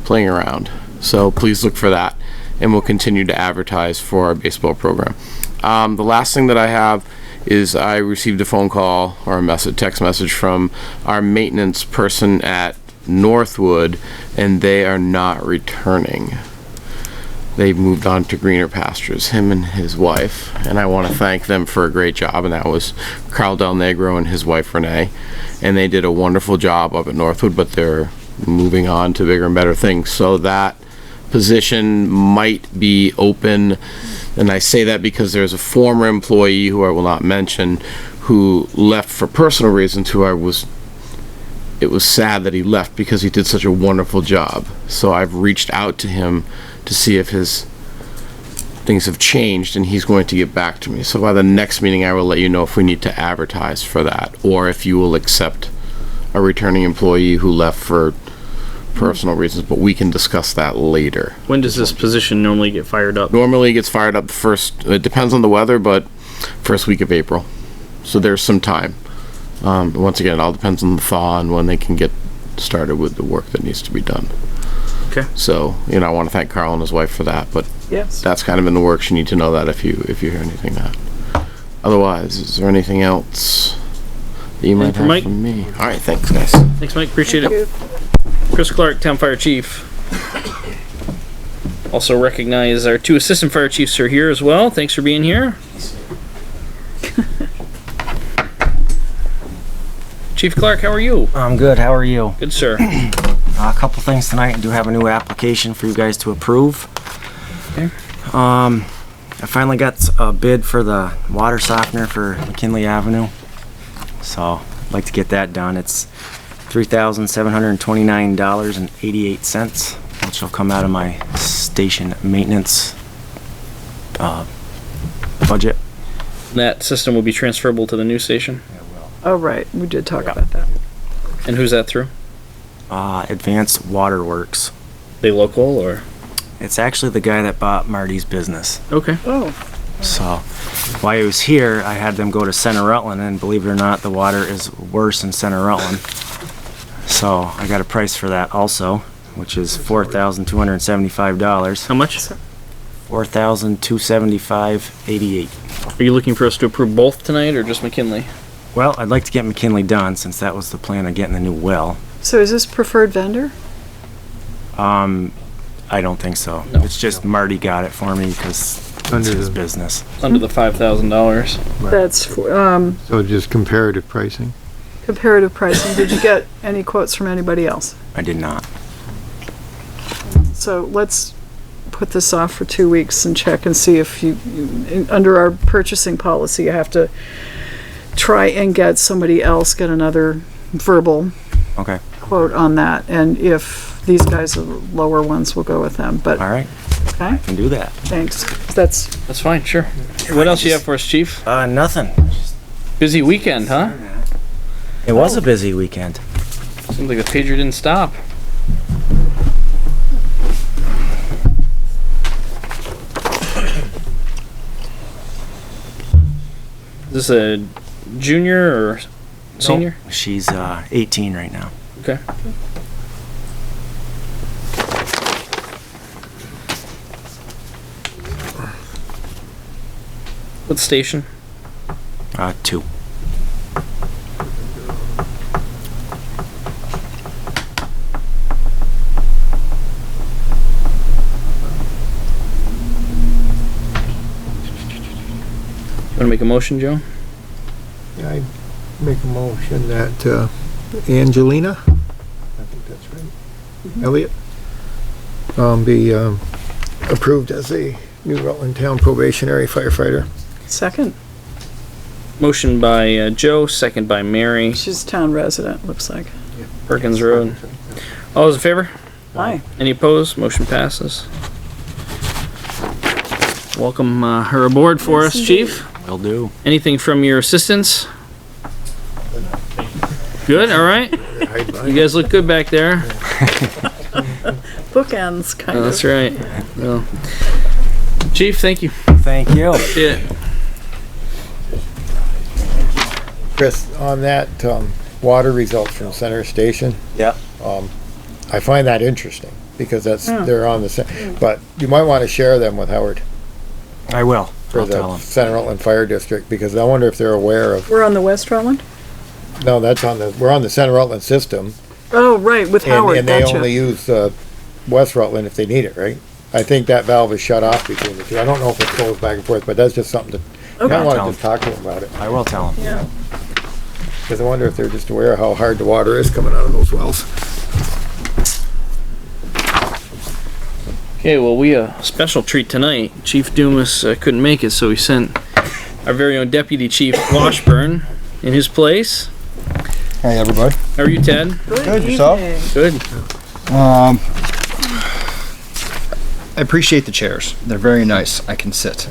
playing around. So please look for that, and we'll continue to advertise for our baseball program. The last thing that I have is I received a phone call or a text message from our maintenance person at Northwood, and they are not returning. They moved on to greener pastures, him and his wife, and I want to thank them for a great job, and that was Carl Del Negro and his wife Renee, and they did a wonderful job up at Northwood, but they're moving on to bigger and better things. So that position might be open, and I say that because there's a former employee who I will not mention who left for personal reasons, it was sad that he left because he did such a wonderful job. So I've reached out to him to see if his things have changed, and he's going to get back to me. So by the next meeting, I will let you know if we need to advertise for that, or if you will accept a returning employee who left for personal reasons, but we can discuss that later. When does this position normally get fired up? Normally it gets fired up it depends on the weather, but first week of April. So there's some time. Once again, it all depends on the thaw and when they can get started with the work that needs to be done. Okay. So, I want to thank Carl and his wife for that, but Yes. that's kind of in the works. You need to know that if you hear anything that. Otherwise, is there anything else that you might for have Mike? from me? All right, thanks, guys. Thanks, Mike. Appreciate Thank it. Chris Clark, Town Fire Chief. Also recognize our 2 assistant fire chiefs are here as well. Thanks for being here. Chief Clark, how are you? I'm good. How are you? Good, sir. A couple things tonight. I do have a new application for you guys to approve. Okay. I finally got a bid for the water softener for McKinley Avenue. So I'd like to get that done. It's $3,729.88, which will come out of my station maintenance budget. That system will be transferable to the new station. Oh, right. We did talk about that. And who's that through? Advanced Waterworks. They local or? It's actually the guy that bought Marty's business. Okay. Oh, So while he was here, I had them go to Center Rutland, and believe it or not, the water is worse in Center Rutland. So I got a price for that also. which is $4,275. How much? $4,275.88. Are you looking for us to approve both tonight or just McKinley? Well, I'd like to get McKinley done since that was the plan of getting the new well. So is this preferred vendor? I don't think so. No. It's just Marty got it for me because it's his business. Under the $5,000. That's So just comparative pricing. comparative pricing. Did you get any quotes from anybody else? I did not. So let's put this off for 2 weeks and check and see if under our purchasing policy, you have to try and get somebody else, get another verbal Okay. quote on that. And if these guys are the lower ones, we'll go with them. But, All right. okay, Can do that. thanks. That's, That's fine, sure. What else you have for us, Chief? Nothing. Busy weekend, huh? It was a busy weekend. Seems like the pager didn't stop. Is this a junior or senior? Nope. She's 18 right now. Okay. What station? 2. Want to make a motion, Joe? Yeah, I make a motion that Angelina, I think that's right, Elliot, be approved as a new Rutland Town probationary firefighter. second. Motion by Joe, second by Mary. She's a town resident, looks like. Perkins Road. All those in favor? Aye. Any opposed? Motion passes. Welcome her aboard for us, Chief. Will do. Anything from your assistants? Good, all right. You guys look good back there. Bookends, kind of. That's right. Well, Chief, thank you. Thank you. Yeah. Chris, on that water results from Center Station, Yeah. I find that interesting because they're on the, but you might want to share them with Howard I will. for I'll tell the him. Center Rutland Fire District, because I wonder if they're aware of, We're on the West Rutland? no, we're on the Center Rutland system. Oh, right, with Howard, And they gotcha. only use West Rutland if they need it, right? I think that valve is shut off between the two. I don't know if it goes back and forth, but that's just something to, Okay. I want Tell to 'em. just talk to them about it. I will tell him. Yeah. Because I wonder if they're just aware of how hard the water is coming out of those wells. Okay, well, we a special treat tonight. Chief Dumas couldn't make it, so we sent our very own Deputy Chief Washburn in his place. Hey, everybody. How are you, Ted? Good yourself? evening. Good. I appreciate the chairs. They're very nice. I can sit.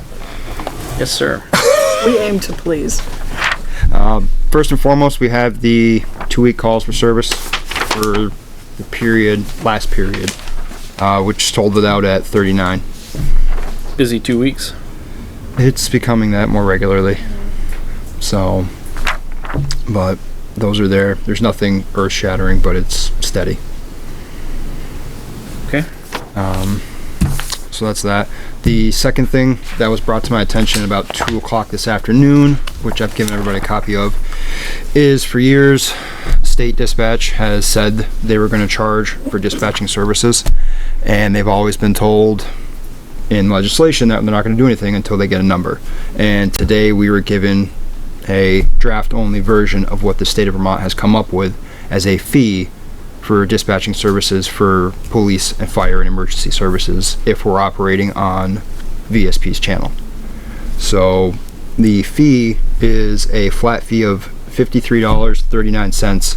Yes, sir. We aim to please. First and foremost, we have the 2-week calls for service for the last period, which totaled it out at 39. Busy 2 weeks. It's becoming that more regularly. So, but those are there. There's nothing earth-shattering, but it's steady. Okay. So that's that. The second thing that was brought to my attention about 2 o'clock this afternoon, which I've given everybody a copy of, is for years, state dispatch has said they were going to charge for dispatching services, and they've always been told in legislation that they're not going to do anything until they get a number. And today we were given a draft-only version of what the state of Vermont has come up with as a fee for dispatching services for police and fire and emergency services if we're operating on VSP's channel. So the fee is a flat fee of $53.39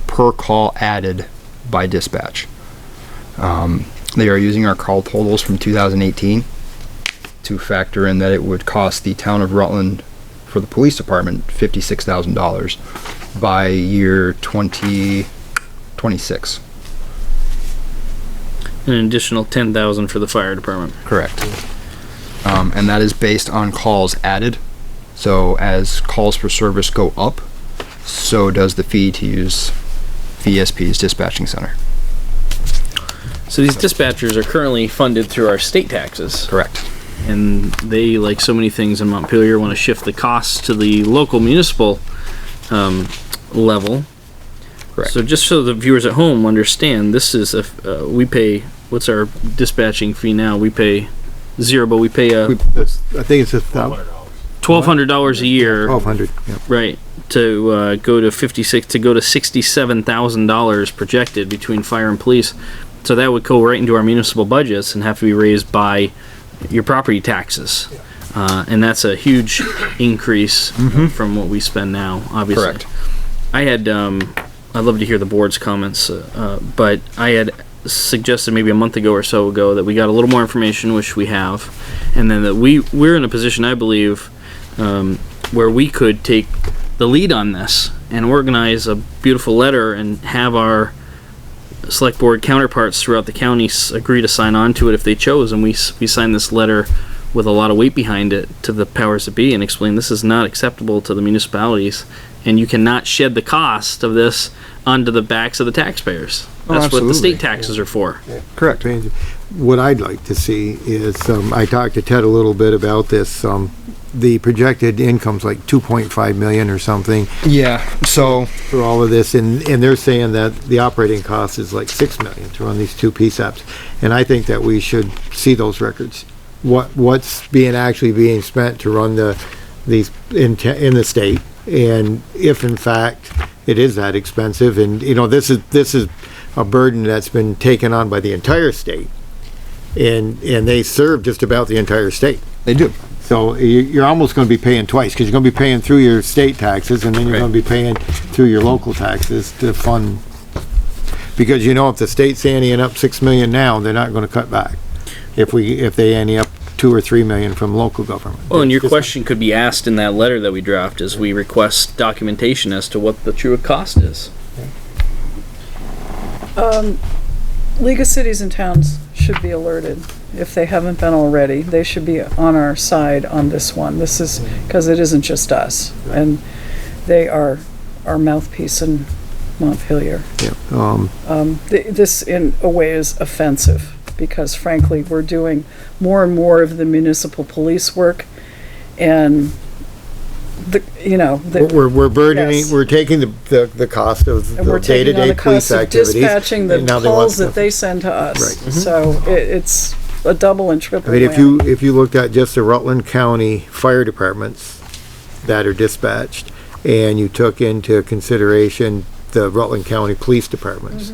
per call added by dispatch. They are using our call totals from 2018 to factor in that it would cost the town of Rutland for the police department $56,000 by year 2026. An additional 10,000 for the fire department. Correct. And that is based on calls added. So as calls for service go up, so does the fee to use VSP's dispatching center. So these dispatchers are currently funded through our state taxes. Correct. And they, like so many things in Montpelier, want to shift the costs to the local municipal level. Correct. So just so the viewers at home understand, this is we pay, what's our dispatching fee now? We pay zero, but we pay I think it's $1,200 a year. 1,200, yeah. Right. To go to $67,000 projected between fire and police. So that would go right into our municipal budgets and have to be raised by your property taxes. And that's a huge increase from what we spend now, obviously. Correct. I had, I'd love to hear the board's comments, but I had suggested maybe a month ago or so ago that we got a little more information, which we have, and then that we're in a position, I believe, where we could take the lead on this and organize a beautiful letter and have our select board counterparts throughout the county agree to sign on to it if they chose, and we sign this letter with a lot of weight behind it to the powers that be and explain this is not acceptable to the municipalities, and you cannot shed the cost of this onto the backs of the taxpayers. That's what the state taxes are for. Correct. What I'd like to see is, I talked to Ted a little bit about this, the projected income's like 2.5 million or something Yeah, so for all of this, and they're saying that the operating cost is like 6 million to run these two PSAPs. And I think that we should see those records. What's actually being spent to run these in the state, and if in fact it is that expensive, and this is a burden that's been taken on by the entire state, and they serve just about the entire state. they do. So you're almost going to be paying twice, because you're going to be paying through your state taxes, and then you're going to be paying through your local taxes to fund. Because if the state's anteing up 6 million now, they're not going to cut back. If they ante up 2 or 3 million from local government. Well, and your question could be asked in that letter that we draft as we request documentation as to what the true cost is. League of Cities and Towns should be alerted. If they haven't been already, they should be on our side on this one. This is, because it isn't just us. And they are our mouthpiece in Montpelier. Yeah. This in a way is offensive, because frankly, we're doing more and more of the municipal police work, and we're burdening, yes. we're taking the cost of and we're the taking on day-to-day the police cost of activities. dispatching the and now they want calls that stuff. they send to us. Right. So it's a double and triple. I mean, whammy. if you looked at just the Rutland County fire departments that are dispatched, and you took into consideration the Rutland County police departments,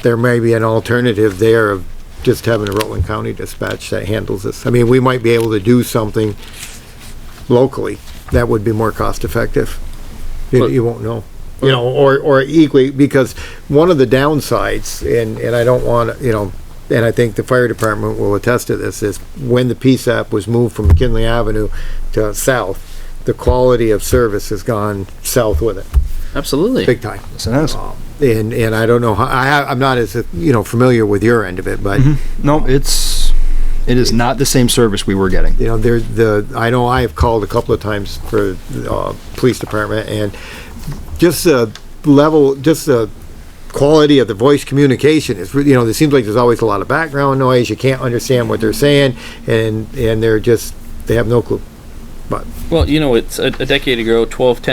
there may be an alternative there of just having a Rutland County dispatch that handles this. I mean, we might be able to do something locally that would be more cost effective. You won't know. Or equally, because one of the downsides, and I don't want to, and I think the fire department will attest to this, is when the PSAP was moved from McKinley Avenue to south, the quality of service has gone south with it. Absolutely. Big time. Yes, it has. And I don't know how, I'm not as, familiar with your end of it, but. No, it is not the same service we were getting. I know I have called a couple of times for the police department, and just the quality of the voice communication is, it seems like there's always a lot of background noise. You can't understand what they're saying, and they have no clue. But well, it's a decade ago, 12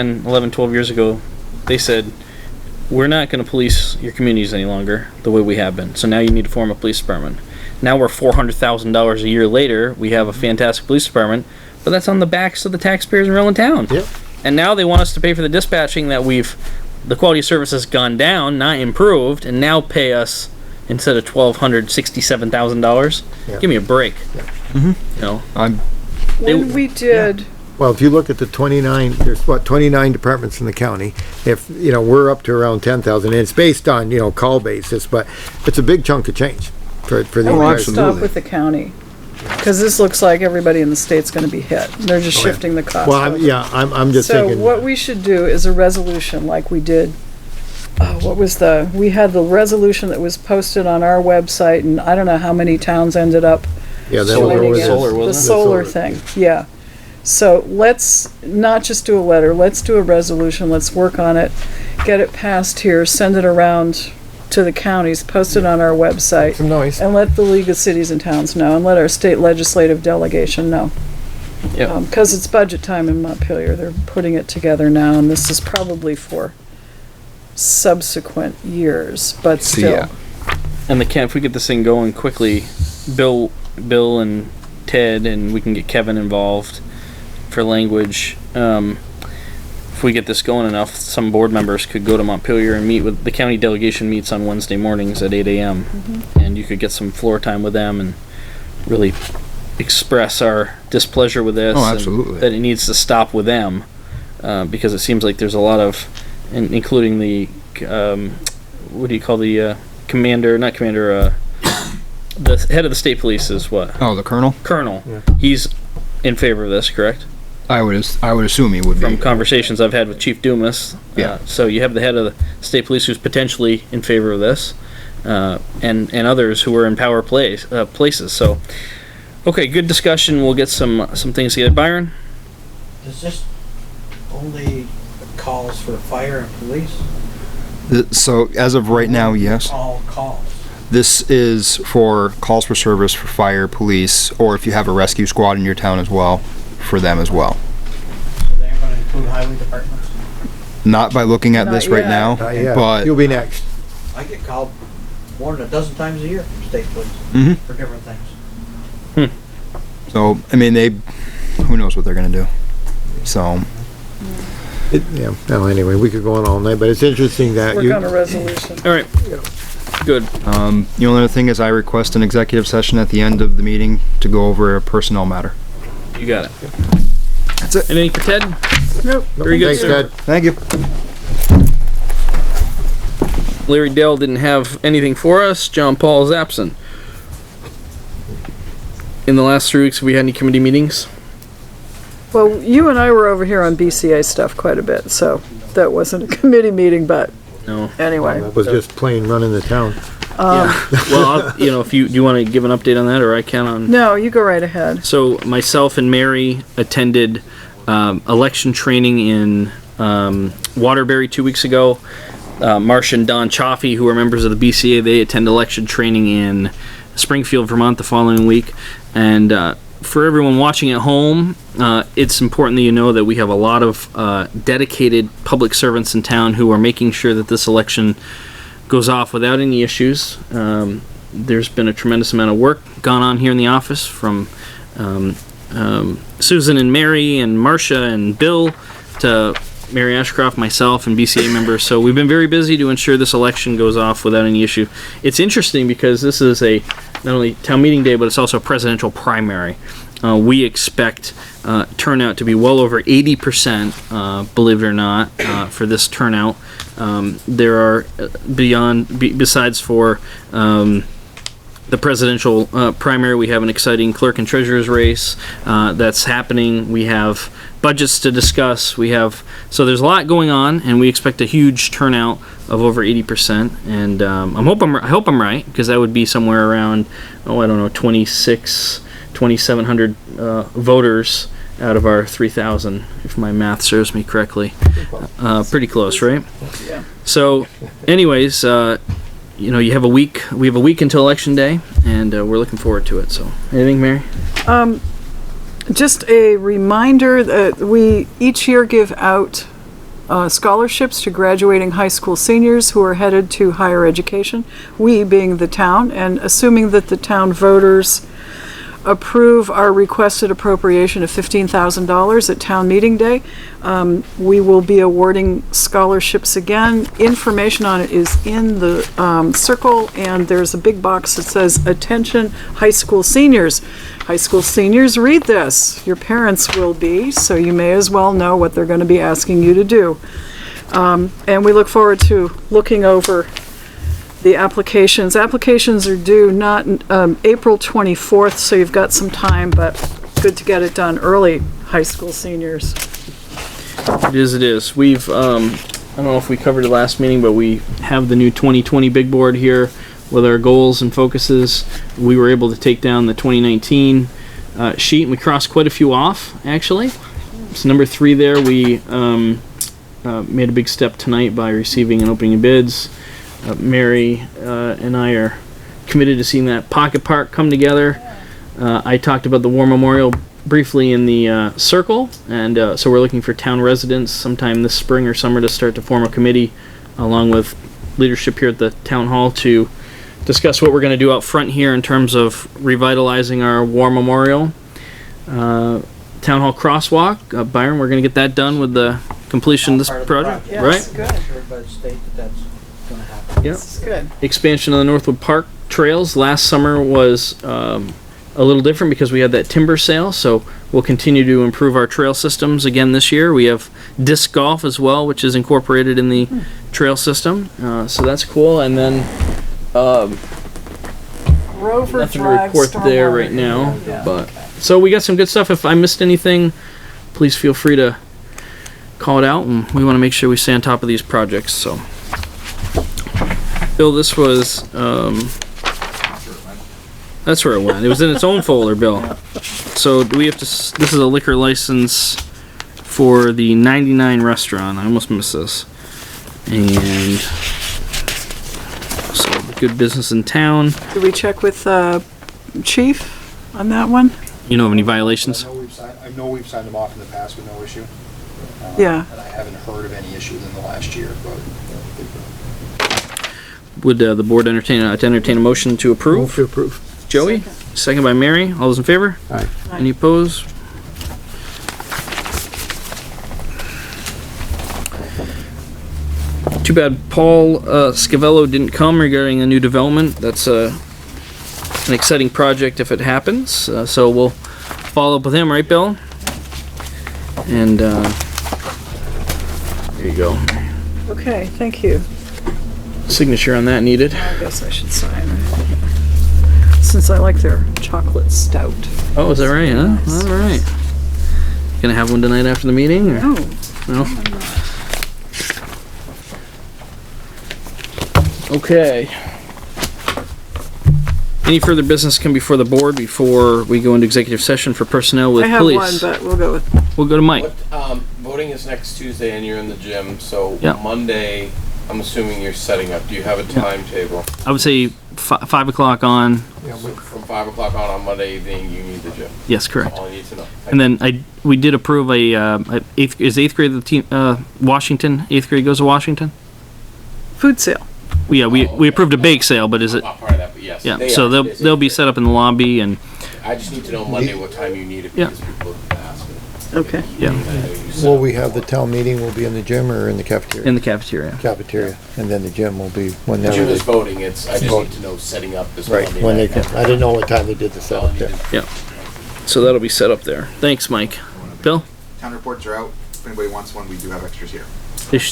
years ago, they said, we're not going to police your communities any longer the way we have been. So now you need to form a police department. Now we're $400,000 a year later. We have a fantastic police department, but that's on the backs of the taxpayers in Rutland Town. Yep. And now they want us to pay for the dispatching that the quality of service has gone down, not improved, and now pay us instead of $1,267,000. Yeah. Give me a break. Yeah. When we did. Well, if you look at the 29, there's 29 departments in the county. If, we're up to around 10,000, and it's based on, call basis, but it's a big chunk of change for the. I would stop with the county, because this looks like everybody in the state's going to be hit. They're just shifting the cost. Well, I'm just thinking. So what we should do is a resolution like we did. We had the resolution that was posted on our website, and I don't know how many towns ended up. Yeah, that joining was it. solar, wasn't it? The solar thing, yeah. So let's not just do a letter, let's do a resolution, let's work on it, get it passed here, send it around to the counties, post it on our website. Some noise. And let the League of Cities and Towns know, and let our state legislative delegation know. Yep. Because it's budget time in Montpelier, they're putting it together now, and this is probably for subsequent years, but So, still. yeah. And if we get this thing going quickly, Bill and Ted, and we can get Kevin involved for language. If we get this going enough, some board members could go to Montpelier and meet with the county delegation. Meets on Wednesday mornings at 8 a.m. And you could get some floor time with them and really express our displeasure with this. Oh, and absolutely. that it needs to stop with them, because it seems like there's a lot of, including the what do you call the commander? Not commander. The head of the state police is what? Oh, the colonel? Colonel. He's in favor of this, correct? I would assume he would From be. conversations I've had with Chief Dumas. Yeah. So you have the head of the state police who's potentially in favor of this, and others who are in power places. So, okay, good discussion. We'll get some things together. Byron? Does this only calls for fire and police? So as of right now, yes. All calls. This is for calls for service for fire, police, or if you have a rescue squad in your town as well, for them as well. So they're going to include highway departments? Not by looking at Not this right yet. now, Yeah, but you'll be next. I get called more than a dozen times a year from state police Mhm. for different things. so I mean who knows what they're gonna do. So Yeah, well, anyway, we could go on all night, but it's interesting that Work on a resolution. All right. Good. the only other thing is I request an executive session at the end of the meeting to go over a personnel matter. You got it. That's it. Anything for Ted? Nope. Very good, Thanks, sir. Ted. Thank you. Larry Dell didn't have anything for us. John Paul is absent. In the last 3 weeks, have we had any committee meetings? Well, you and I were over here on BCA stuff quite a bit, so that wasn't a committee meeting, but No. anyway. It was just plain running the town. Well, if do you want to give an update on that, or I can on. No, you go right ahead. So myself and Mary attended election training in Waterbury 2 weeks ago. Marcia and Don Chaffee, who are members of the BCA, they attend election training in Springfield, Vermont the following week. And for everyone watching at home, it's important that you know that we have a lot of dedicated public servants in town who are making sure that this election goes off without any issues. There's been a tremendous amount of work gone on here in the office from Susan and Mary and Marcia and Bill to Mary Ashcroft, myself, and BCA members. So we've been very busy to ensure this election goes off without any issue. It's interesting because this is not only town meeting day, but it's also a presidential primary. We expect turnout to be well over 80%, believe it or not, for this turnout. There are besides for the presidential primary, we have an exciting clerk and treasurer's race that's happening. We have budgets to discuss. So there's a lot going on, and we expect a huge turnout of over 80%. And I hope I'm right, because that would be somewhere around 2,700 voters out of our 3,000, if my math serves me correctly. Pretty close, right? Yeah. So, anyways, you have a week. We have a week until election day, and we're looking forward to it. So, anything, Mary? Just a reminder that we each year give out scholarships to graduating high school seniors who are headed to higher education. We being the town, and assuming that the town voters approve our requested appropriation of $15,000 at town meeting day, we will be awarding scholarships again. Information on it is in the circle, and there's a big box that says, "Attention high school seniors." High school seniors, read this. Your parents will be, so you may as well know what they're going to be asking you to do. And we look forward to looking over the applications. Applications are due not April 24th, so you've got some time, but good to get it done early, high school seniors. It is. We've, I don't know if we covered it last meeting, but we have the new 2020 big board here with our goals and focuses. We were able to take down the 2019 sheet, and we crossed quite a few off, actually. So number 3 there, we made a big step tonight by receiving and opening bids Mary and I are committed to seeing that pocket park come together. I talked about the War Memorial briefly in the circle, and so we're looking for town residents sometime this spring or summer to start to form a committee along with leadership here at the town hall to discuss what we're going to do out front here in terms of revitalizing our War Memorial. Town hall crosswalk, Byron, we're going to get that done with the completion of this Part of the project, Yes, right? good. Assured by the state that that's gonna happen. Yep. This is good. Expansion of the Northwood Park trails. Last summer was a little different because we had that timber sale, so we'll continue to improve our trail systems again this year. We have disc golf as well, which is incorporated in the trail system, so that's cool. And then Rover nothing to flag report there stormwater. right now, Yeah. but so we got some good stuff. If I missed anything, please feel free to call it out, and we want to make sure we stay on top of these projects. So, Bill, this was that's where it went. It was in its own folder, Bill. So do we have to? This is a liquor license for the 99 restaurant. I almost missed this, and so good business in town. Did we check with chief on that one? You know of any violations? I know we've signed them off in the past with no issue. Yeah. And I haven't heard of any issues in the last year, but. Would the board entertain a motion to approve? Move to approve. Joey, second by Mary. All those in favor? Aye. Any opposed? Too bad Paul Scavello didn't come regarding a new development. That's an exciting project if it happens. So we'll follow up with him, right, Bill? And there you go. Okay, thank you. Signature on that needed. I guess I should sign. Since I like their chocolate stout. Oh, is that right, huh? All right. Gonna have one tonight after the meeting? Or? No. No? Okay. Any further business come before the board before we go into executive session for personnel with I have police? one, but we'll go with. We'll go to Mike. Voting is next Tuesday and you're in the gym, so Yeah. Monday, I'm assuming you're setting up. Do you have a timetable? I would say 5 o'clock on. From 5 o'clock on Monday evening, you need the gym. Yes, correct. That's all I need to know. And then we did approve eighth grade the team Washington. 8th grade goes to Washington. Food sale. Yeah, we approved a bake sale, but is it? Not part of that, but yes. Yeah, they so are. they'll be set up in the lobby and I just need to know Monday what time you need it Yeah. because people have asked. Okay. yeah, Will we have the town meeting will be in the gym or in the cafeteria? in the cafeteria. Cafeteria, and then the gym will be The whenever gym they, is voting. I just Vote. need to know setting up this right, Monday when they night. come. I didn't know what time they did the That's all I setup need there. to- So that'll be set up there. Thanks, Mike. Bill? Town reports are out. If anybody wants one, we do have extras here.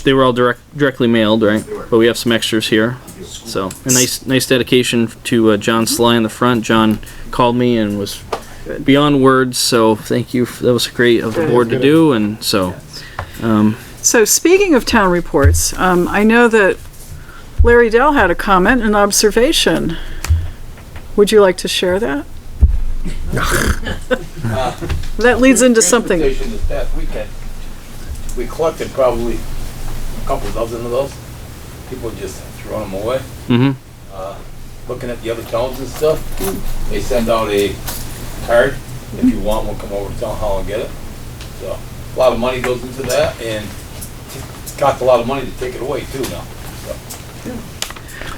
They were all directly mailed, right? They were. But we have some extras here. So a nice dedication to John Sly in the front. John called me and was beyond words. So thank you. That was great of the board to do. And so, So speaking of town reports, I know that Larry Dell had a comment and observation. Would you like to share that? That leads into something. Transportation this past weekend, we collected probably a couple dozen of those. People just throwing them away. Looking at the other towns and stuff, they send out a card. If you want one, come over to town hall and get it. So a lot of money goes into that, and it costs a lot of money to take it away too now.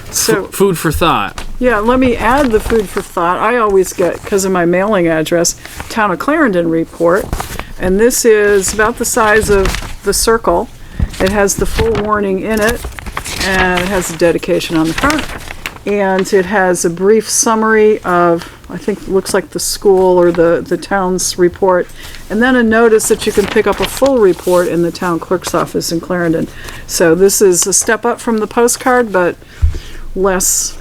So, food for thought. yeah, let me add the food for thought. I always get, because of my mailing address, Town of Clarendon report. And this is about the size of the circle. It has the full warning in it, and it has a dedication on the front. And it has a brief summary of, I think it looks like the school or the town's report. And then a notice that you can pick up a full report in the town clerk's office in Clarendon. So this is a step up from the postcard, but less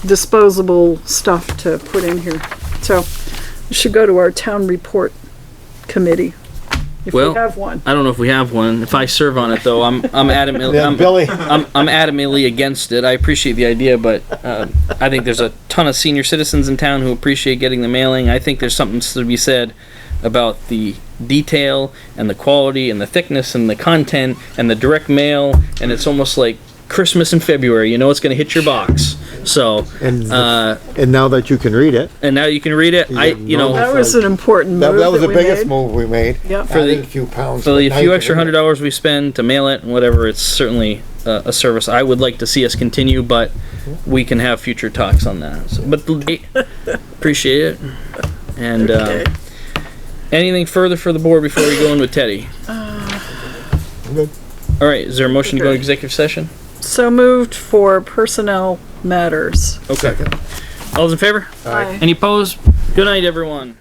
disposable stuff to put in here. So it should go to our town report committee if we have one. I don't know if we have one. If I serve on it, though, I'm adamantly Yeah, Billy. I'm adamantly against it. I appreciate the idea, but I think there's a ton of senior citizens in town who appreciate getting the mailing. I think there's something to be said about the detail and the quality and the thickness and the content and the direct mail, and it's almost like Christmas in February. You know it's going to hit your box. So, And now that you can read it. and now you can read it. That was an important move That was the we biggest made. move we made. Yep. For the- Added a few pounds. for the but few nice extra to read it. $100 we spend to mail it and whatever, it's certainly a service I would like to see us continue, but we can have future talks on that. So, but appreciate it. And Okay. anything further for the board before we go in with Teddy? Good. All right, is there a motion to go to Okay. executive session? So moved for personnel matters. Okay. All those in favor? Aye. Any opposed? Good night, everyone.